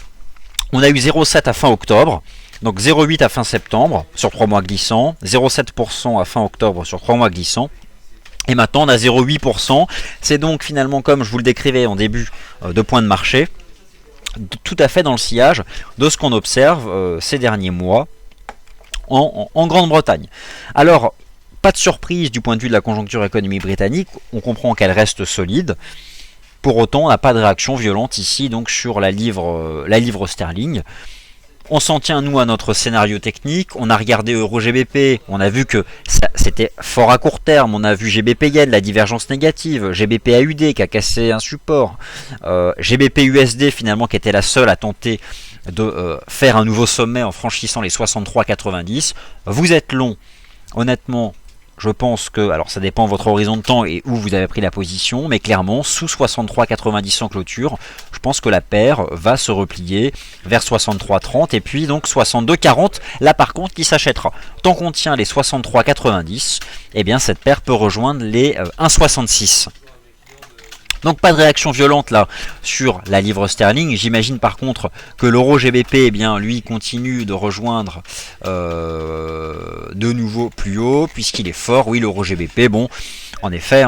On a eu 0,7 à fin octobre. Donc 0,8 à fin septembre sur 3 mois glissants. 0,7% à fin octobre sur 3 mois glissants. Et maintenant, on a 0,8%. C'est donc finalement, comme je vous le décrivais en début de point de marché, tout à fait dans le sillage de ce qu'on observe ces derniers mois en Grande-Bretagne. Alors, pas de surprise du point de vue de la conjoncture économique britannique, on comprend qu'elle reste solide. Pour autant, on n'a pas de réaction violente ici donc sur la livre sterling. On s'en tient nous à notre scénario technique, on a regardé Euro-GBP, on a vu que c'était fort à court terme, on a vu GBP-Yen, la divergence négative, GBP-AUD qui a cassé un support, GBP-USD finalement qui était la seule à tenter de faire un nouveau sommet en franchissant les 63,90. Vous êtes long, honnêtement. Je pense que, alors ça dépend de votre horizon de temps et où vous avez pris la position, mais clairement, sous 63,90 en clôture, je pense que la paire va se replier vers 63,30 et puis donc 62,40, là par contre qui s'achètera. Tant qu'on tient les 63,90, eh bien cette paire peut rejoindre les 1,66. Donc pas de réaction violente là sur la livre sterling. J'imagine par contre que l'euro GBP, eh bien, lui continue de rejoindre de nouveau plus haut puisqu'il est fort. Oui, l'euro GBP, bon, en effet,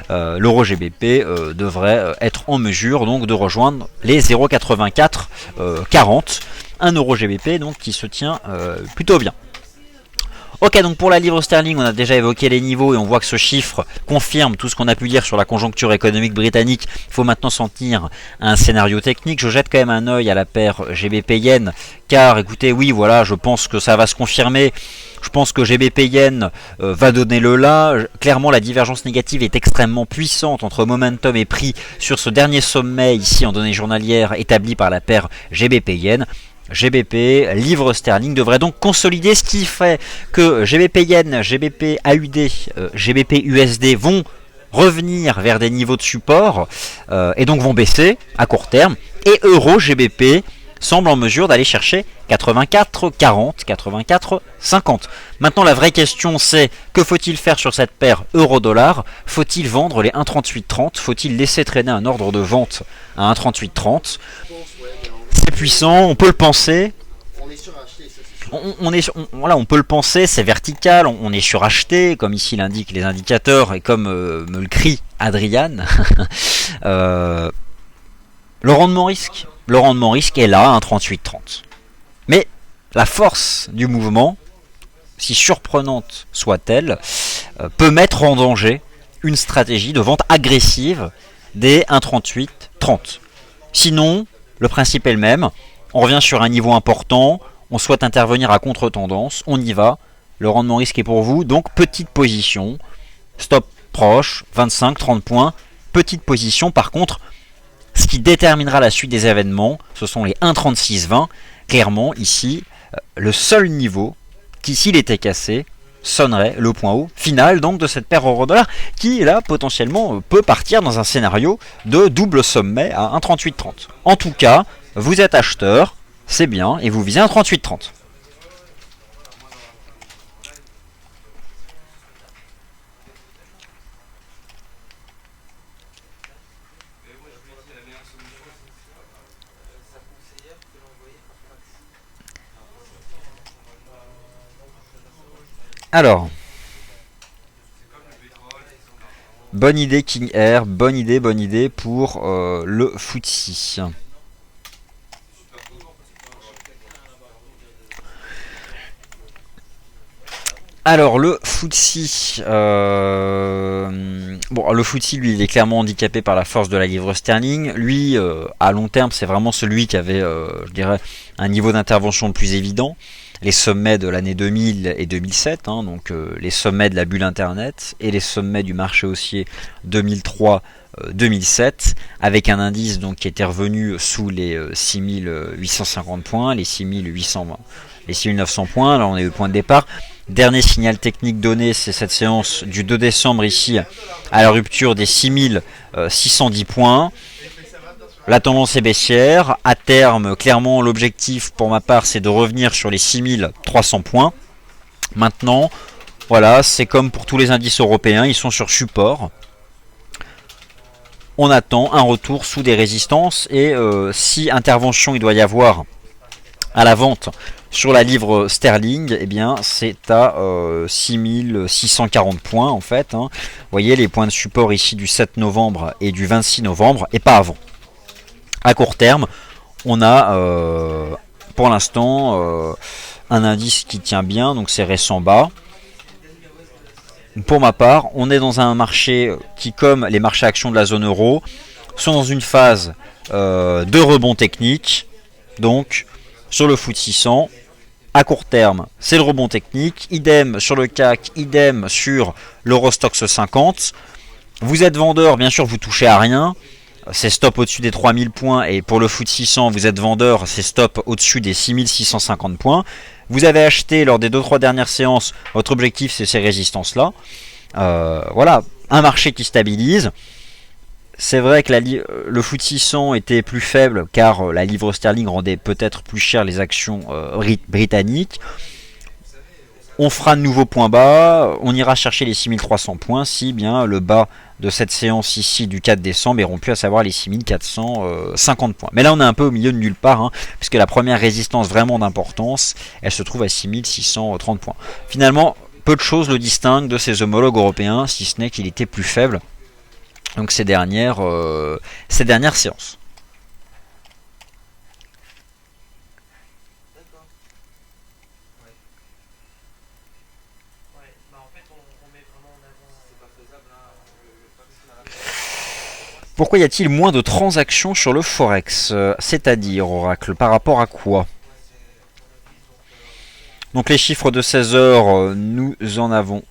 l'euro GBP devrait être en mesure donc de rejoindre les 0,8440. Un euro GBP donc qui se tient plutôt bien. Ok, donc pour la livre sterling, on a déjà évoqué les niveaux et on voit que ce chiffre confirme tout ce qu'on a pu dire sur la conjoncture économique britannique. Il faut maintenant s'en tenir à un scénario technique. Je jette quand même un œil à la paire GBP-Yen, car écoutez, oui, voilà, je pense que ça va se confirmer. Je pense que GBP-Yen va donner le là. Clairement, la divergence négative est extrêmement puissante entre momentum et prix sur ce dernier sommet ici en données journalières établi par la paire GBP-Yen. GBP, livre sterling devrait donc consolider, ce qui fait que GBP Yen, GBP AUD, GBP USD vont revenir vers des niveaux de support et donc vont baisser à court terme. Et Euro GBP semble en mesure d'aller chercher 84,40, 84,50. Maintenant la vraie question c'est, que faut-il faire sur cette paire euro-dollar? Faut-il vendre les 1,3830? Faut-il laisser traîner un ordre de vente à 1,3830? C'est puissant, on peut le penser. On est suracheté, ça c'est Voilà, on peut le penser, c'est vertical, on est suracheté, comme ici l'indiquent les indicateurs et comme me le crie Adrian. Le rendement risque est là, 1,3830. Mais la force du mouvement, si surprenante soit-elle, peut mettre en danger une stratégie de vente agressive des 1,3830. Sinon, le principe est le même, on revient sur un niveau important, on souhaite intervenir à contre-tendance, on y va, le rendement risque est pour vous, donc petite position, stop proche, 25-30 points, petite position. Par contre, ce qui déterminera la suite des événements, ce sont les 1,3620, clairement ici, le seul niveau qui, s'il était cassé, sonnerait le point haut final donc de cette paire euro-dollar qui là potentiellement peut partir dans un scénario de double sommet à 1,3830. En tout cas, vous êtes acheteur, c'est bien, et vous visez 1,3830. Alors, bonne idée King Air, bonne idée pour le FTSE. Alors le FTSE, bon le FTSE lui il est clairement handicapé par la force de la livre sterling. Lui à long terme c'est vraiment celui qui avait je dirais un niveau d'intervention le plus évident. les sommets de l'année 2000 et 2007, hein, donc les sommets de la bulle Internet et les sommets du marché haussier 2003-2007, avec un indice donc qui était revenu sous les 6850 points, les 6820, les 6900 points. Là on est au point de départ. Dernier signal technique donné, c'est cette séance du 2 décembre ici, à la rupture des 6610 points. La tendance est baissière. À terme, clairement, l'objectif pour ma part, c'est de revenir sur les 6300 points. Maintenant, voilà, c'est comme pour tous les indices européens, ils sont sur support. On attend un retour sous des résistances et si intervention il doit y avoir à la vente sur la livre sterling, eh bien c'est à 6640 points en fait. Hein. Vous voyez les points de support ici du 7 novembre et du 26 novembre et pas avant. À court terme, on a pour l'instant un indice qui tient bien, donc c'est récent bas. Pour ma part, on est dans un marché qui, comme les marchés actions de la zone euro, sont dans une phase de rebond technique. Donc, sur le FTSE 600, à court terme, c'est le rebond technique. Idem sur le CAC, idem sur l'Eurostoxx 50. Vous êtes vendeur, bien sûr, vous touchez à rien. C'est stop au-dessus des 3000 points. Et pour le FTSE 600, vous êtes vendeur, c'est stop au-dessus des 6650 points. Vous avez acheté lors des 2-3 dernières séances, votre objectif c'est ces résistances-là. Voilà, un marché qui stabilise. C'est vrai que le FTSE 600 était plus faible car la livre sterling rendait peut-être plus cher les actions britanniques. On fera de nouveaux points bas, on ira chercher les 6300 points si bien le bas de cette séance ici du 4 décembre est rompu, à savoir les 6450 points. Mais là on est un peu au milieu de nulle part, hein, puisque la première résistance vraiment d'importance, elle se trouve à 6630 points. Finalement, peu de choses le distinguent de ses homologues européens, si ce n'est qu'il était plus faible donc ces dernières séances. Pourquoi y a-t-il moins de transactions sur le Forex? C'est-à-dire, Oracle, par rapport à quoi? Donc les chiffres de 16 heures, nous en avons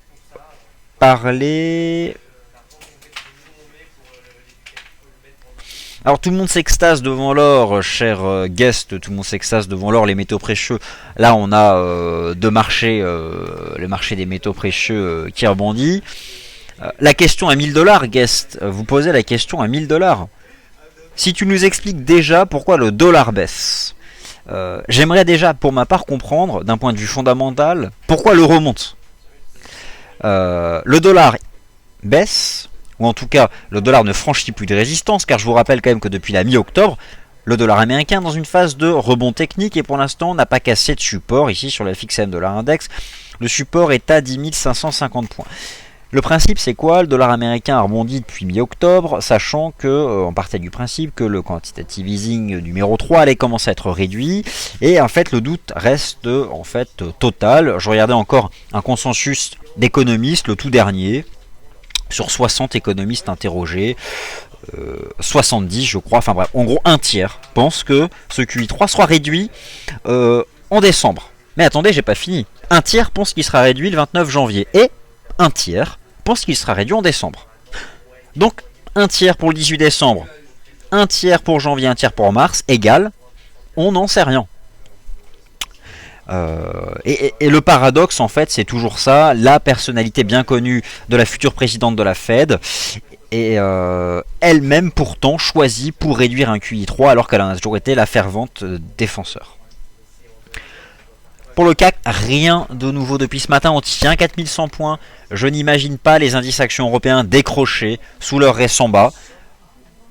parlé. Alors tout le monde s'extase devant l'or, cher guest, tout le monde s'extase devant l'or, les métaux précieux. Là on a deux marchés, le marché des métaux précieux qui rebondit. La question à 1000 $, guest, vous posez la question à 1000 $. Si tu nous expliques déjà pourquoi le dollar baisse, j'aimerais déjà pour ma part comprendre d'un point de vue fondamental pourquoi l'euro monte. Le dollar baisse, ou en tout cas le dollar ne franchit plus de résistance, car je vous rappelle quand même que depuis la mi-octobre, le dollar américain est dans une phase de rebond technique et pour l'instant n'a pas cassé de support. Ici sur le FXM Dollar Index, le support est à 10 550 points. Le principe c'est quoi? Le dollar américain a rebondi depuis mi-octobre, sachant que on partait du principe que le quantitative easing numéro 3 allait commencer à être réduit, et en fait le doute reste en fait total. Je regardais encore un consensus d'économistes, le tout dernier, sur 60 économistes interrogés, 70 je crois, enfin bref, en gros un tiers pense que ce QI3 sera réduit en décembre. Mais attendez, j'ai pas fini. Un tiers pense qu'il sera réduit le 29 janvier, et un tiers pense qu'il sera réduit en décembre. Donc un tiers pour le 18 décembre, un tiers pour janvier, un tiers pour mars, égale, on n'en sait rien. Et le paradoxe en fait c'est toujours ça, la personnalité bien connue de la future présidente de la Fed et elle-même pourtant choisie pour réduire un QI3 alors qu'elle a toujours été la fervente défenseur. Pour le CAC, rien de nouveau depuis ce matin, on tient 4100 points. Je n'imagine pas les indices actions européens décrocher sous leur récent bas.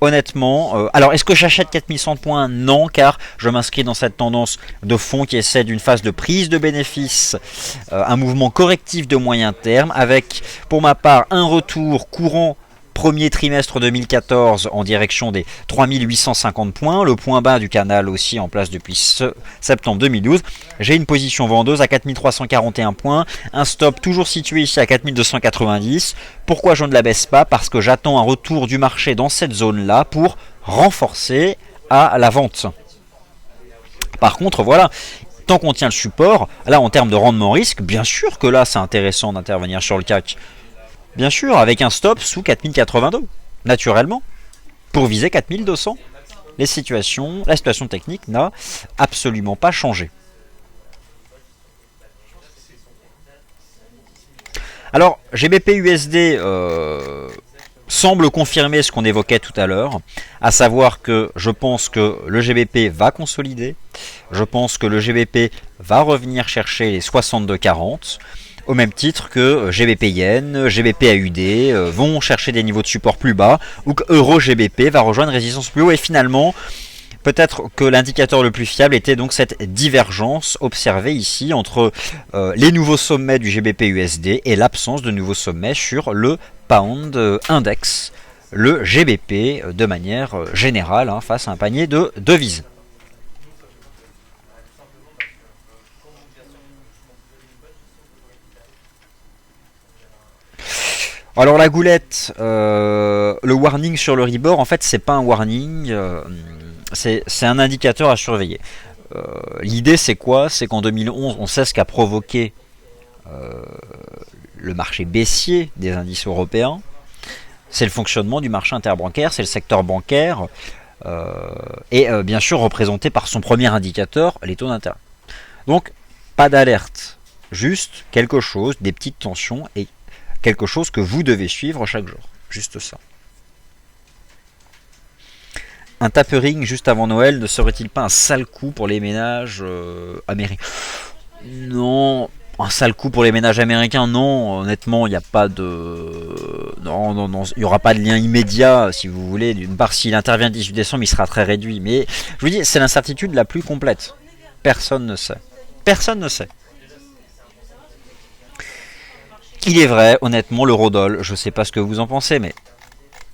Honnêtement, alors est-ce que j'achète 4100 points? Non, car je m'inscris dans cette tendance de fond qui essaie d'une phase de prise de bénéfices, un mouvement correctif de moyen terme, avec pour ma part un retour courant premier trimestre 2014 en direction des 3850 points, le point bas du canal aussi en place depuis septembre 2012. J'ai une position vendeuse à 4341 points, un stop toujours situé ici à 4290. Pourquoi je ne la baisse pas? Parce que j'attends un retour du marché dans cette zone-là pour renforcer à la vente. Par contre, voilà, Tant qu'on tient le support, là en termes de rendement risque, bien sûr que là c'est intéressant d'intervenir sur le CAC. Bien sûr, avec un stop sous 4082, naturellement, pour viser 4200. La situation technique n'a absolument pas changé. Alors, GBP USD semble confirmer ce qu'on évoquait tout à l'heure, à savoir que je pense que le GBP va consolider, je pense que le GBP va revenir chercher les 62,40, au même titre que GBP Yen, GBP AUD vont chercher des niveaux de support plus bas, ou que Euro GBP va rejoindre résistance plus haut, et finalement, peut-être que l'indicateur le plus fiable était donc cette divergence observée ici entre les nouveaux sommets du GBP USD et l'absence de nouveaux sommets sur le Pound Index, le GBP de manière générale face à un panier de devises. Alors la goulette, le warning sur le rebord, en fait c'est pas un warning, c'est un indicateur à surveiller. L'idée c'est quoi? C'est qu'en 2011 on sait ce qu'a provoqué le marché baissier des indices européens. C'est le fonctionnement du marché interbancaire, c'est le secteur bancaire, et bien sûr représenté par son premier indicateur, les taux d'intérêt. Donc pas d'alerte, juste quelque chose, des petites tensions et quelque chose que vous devez suivre chaque jour. Juste ça. Un tapering juste avant Noël ne serait-il pas un sale coup pour les ménages américains? Non, un sale coup pour les ménages américains, non. Honnêtement, il n'y a pas de... Non, il n'y aura pas de lien immédiat, si vous voulez. D'une part, s'il intervient le 18 décembre, il sera très réduit. Mais je vous dis, c'est l'incertitude la plus complète. Personne ne sait. Personne ne sait. Il est vrai, honnêtement, l'eurodoll, je ne sais pas ce que vous en pensez, mais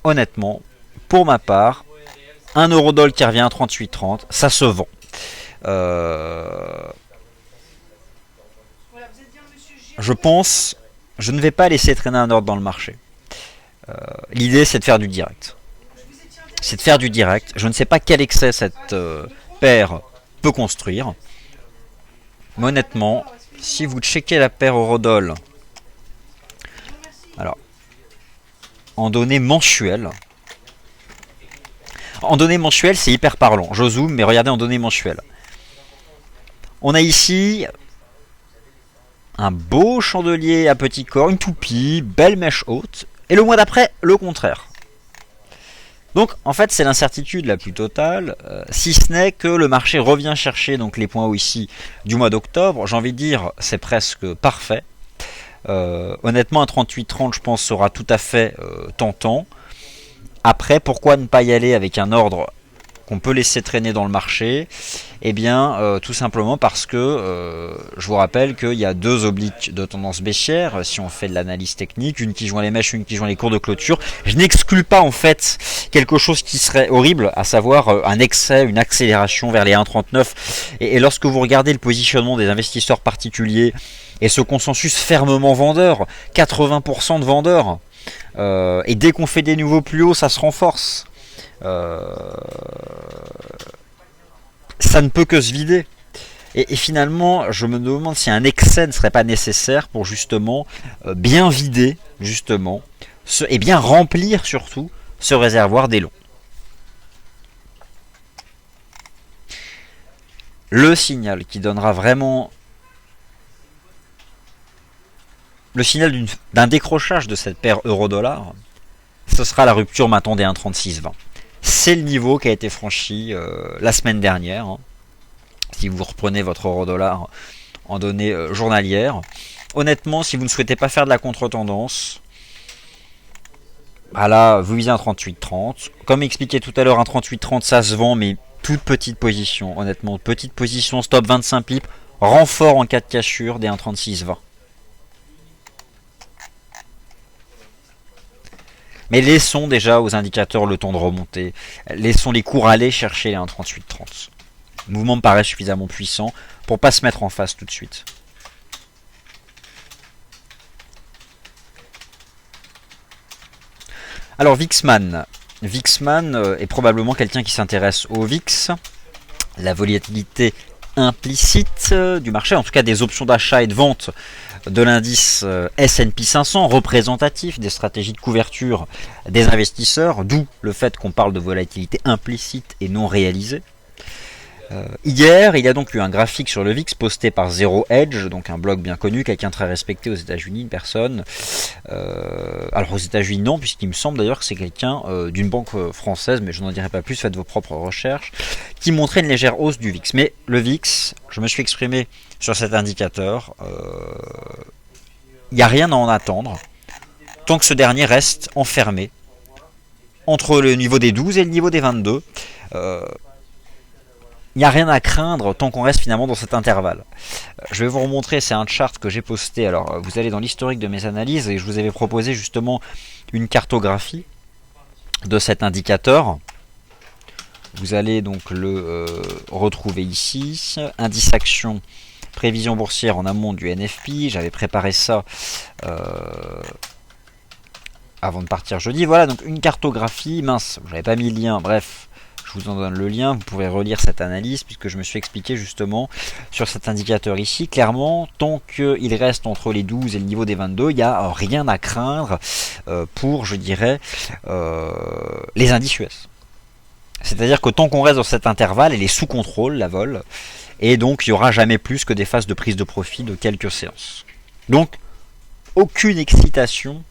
honnêtement, pour ma part, un eurodoll qui revient à 38,30, ça se vend. Je pense, je ne vais pas laisser traîner un ordre dans le marché. L'idée, c'est de faire du direct. C'est de faire du direct. Je ne sais pas quel excès cette paire peut construire. Mais honnêtement, si vous checkez la paire eurodoll, alors, en données mensuelles, c'est hyper parlant. Je zoome, mais regardez en données mensuelles. On a ici un beau chandelier à petit corps, une toupie, belle mèche haute. Et le mois d'après, le contraire. Donc, en fait, c'est l'incertitude la plus totale, si ce n'est que le marché revient chercher donc les points hauts ici du mois d'octobre. J'ai envie de dire, c'est presque parfait. Honnêtement, un 38,30, je pense, sera tout à fait tentant. Après, pourquoi ne pas y aller avec un ordre qu'on peut laisser traîner dans le marché? Eh bien, tout simplement parce que je vous rappelle qu'il y a deux obliques de tendance baissière, si on fait de l'analyse technique, une qui joint les mèches, une qui joint les cours de clôture. Je n'exclus pas en fait quelque chose qui serait horrible, à savoir un excès, une accélération vers les 1,39. Et lorsque vous regardez le positionnement des investisseurs particuliers et ce consensus fermement vendeur, 80% de vendeurs, et dès qu'on fait des nouveaux plus hauts, ça se renforce. Ça ne peut que se vider. Et finalement, je me demande si un excès ne serait pas nécessaire pour justement bien vider, justement, et bien remplir surtout ce réservoir des longs. Le signal qui donnera vraiment le signal d'un décrochage de cette paire euro-dollar, ce sera la rupture maintenant des 1,3620. C'est le niveau qui a été franchi la semaine dernière. Si vous reprenez votre euro-dollar en données journalières. Honnêtement, si vous ne souhaitez pas faire de la contre-tendance, bah là, vous visez un 38,30. Comme expliqué tout à l'heure, un 38,30, ça se vend, mais toute petite position. Honnêtement, petite position, stop 25 pips, renfort en cas de cassure des 1,3620. Mais laissons déjà aux indicateurs le temps de remonter. Laissons les cours aller chercher les 1,3830. Le mouvement me paraît suffisamment puissant pour pas se mettre en face tout de suite. Alors Vixman. Vixman est probablement quelqu'un qui s'intéresse au VIX. La volatilité implicite du marché, en tout cas des options d'achat et de vente de l'indice S&P 500, représentatif des stratégies de couverture des investisseurs, d'où le fait qu'on parle de volatilité implicite et non réalisée. Hier, il y a donc eu un graphique sur le VIX posté par Zero Hedge, donc un blog bien connu, quelqu'un très respecté aux États-Unis, une personne. Alors aux États-Unis non, puisqu'il me semble d'ailleurs que c'est quelqu'un d'une banque française, mais je n'en dirai pas plus, faites vos propres recherches, qui montrait une légère hausse du VIX. Mais le VIX, je me suis exprimé sur cet indicateur, il n'y a rien à en attendre, tant que ce dernier reste enfermé entre le niveau des 12 et le niveau des 22. Il n'y a rien à craindre tant qu'on reste finalement dans cet intervalle. Je vais vous remontrer, c'est un chart que j'ai posté. Alors vous allez dans l'historique de mes analyses et je vous avais proposé justement une cartographie de cet indicateur. Vous allez donc le retrouver ici. Indice action, prévision boursière en amont du NFP. J'avais préparé ça avant de partir jeudi. Voilà donc une cartographie. Mince, je n'avais pas mis le lien, bref. Je vous en donne le lien, vous pourrez relire cette analyse puisque je me suis expliqué justement sur cet indicateur ici. Clairement, tant qu'il reste entre les 12 et le niveau des 22, il n'y a rien à craindre pour, je dirais, les indices US. C'est-à-dire que tant qu'on reste dans cet intervalle, elle est sous contrôle, la vol, et donc il n'y aura jamais plus que des phases de prise de profit de quelques séances. Donc, aucune excitation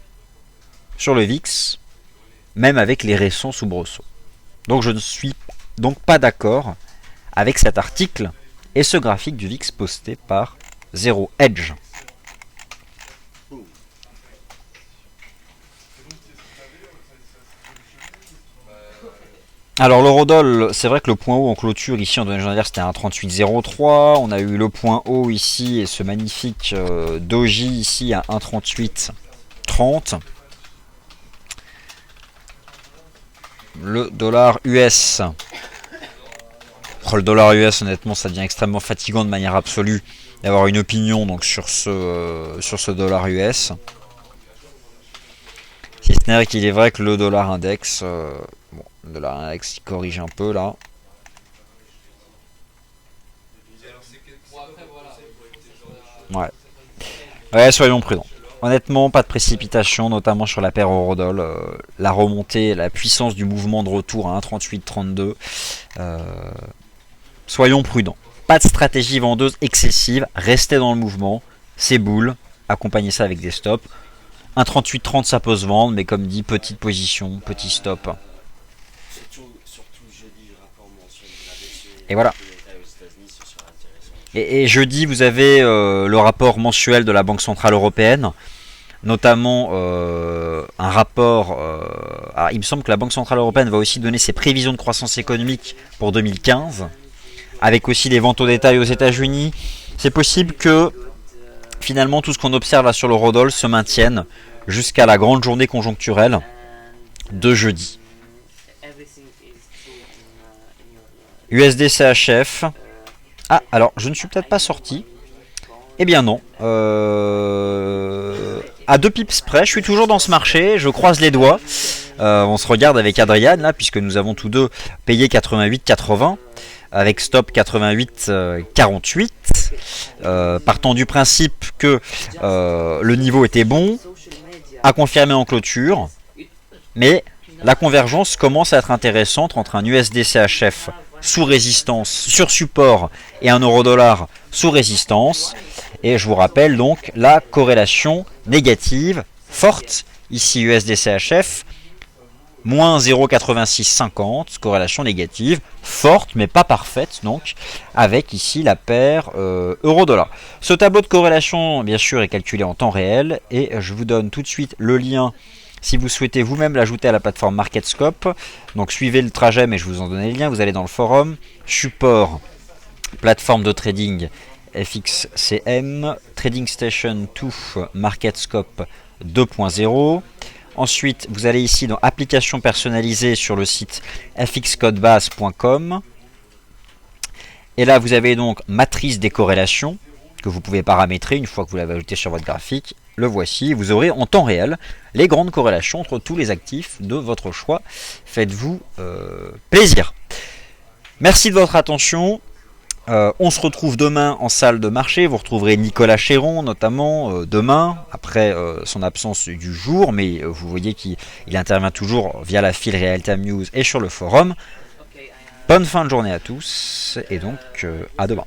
sur le VIX, même avec les récents soubresauts. Donc je ne suis donc pas d'accord avec cet article et ce graphique du VIX posté par Zero Hedge. Alors l'eurodoll, c'est vrai que le point haut en clôture ici en données journalières c'était un 1,3803. On a eu le point haut ici et ce magnifique doji ici à 1,3830. Le dollar US. Le dollar US, honnêtement, ça devient extrêmement fatigant de manière absolue d'avoir une opinion donc sur ce dollar US. Si ce n'est qu'il est vrai que le dollar index, bon, le dollar index il corrige un peu là. Ouais, soyons prudents. Honnêtement, pas de précipitation, notamment sur la paire Eurodoll. La remontée, la puissance du mouvement de retour à 1,3832. Soyons prudents. Pas de stratégie vendeuse excessive. Restez dans le mouvement. C'est boule. Accompagnez ça avec des stops. 1,3830 ça peut se vendre, mais comme dit, petite position, petit stop. Et voilà. Et jeudi, vous avez le rapport mensuel de la Banque Centrale Européenne, notamment un rapport... alors, il me semble que la Banque Centrale Européenne va aussi donner ses prévisions de croissance économique pour 2015, avec aussi des ventes au détail aux États-Unis. C'est possible que finalement tout ce qu'on observe là sur l'eurodoll se maintienne jusqu'à la grande journée conjoncturelle de jeudi. USD CHF... Ah, alors, je ne suis peut-être pas sorti. Eh bien non. À 2 pips près, je suis toujours dans ce marché, je croise les doigts. On se regarde avec Adrien, là, puisque nous avons tous deux payé 88,80, avec stop 88,48. Partant du principe que le niveau était bon, à confirmer en clôture. Mais la convergence commence à être intéressante entre un USD CHF sous résistance, sur support, et un euro-dollar sous résistance. Et je vous rappelle donc la corrélation négative forte, ici USD CHF, moins 0,8650, corrélation négative, forte mais pas parfaite, donc, avec ici la paire euro-dollar. Ce tableau de corrélation, bien sûr, est calculé en temps réel, et je vous donne tout de suite le lien si vous souhaitez vous-même l'ajouter à la plateforme MarketScope. Donc suivez le trajet, mais je vous en donne les liens. Vous allez dans le forum, support, plateforme de trading FXCM, Trading Station 2, MarketScope 2.0. Ensuite, vous allez ici dans applications personnalisées sur le site fxcodebase.com. Et là, vous avez donc matrice des corrélations que vous pouvez paramétrer une fois que vous l'avez ajouté sur votre graphique. Le voici, vous aurez en temps réel les grandes corrélations entre tous les actifs de votre choix. Faites-vous plaisir. Merci de votre attention. On se retrouve demain en salle de marché. Vous retrouverez Nicolas Chéron notamment demain, après son absence du jour, mais vous voyez qu'il intervient toujours via la file Real Time News et sur le forum. Bonne fin de journée à tous, et donc à demain.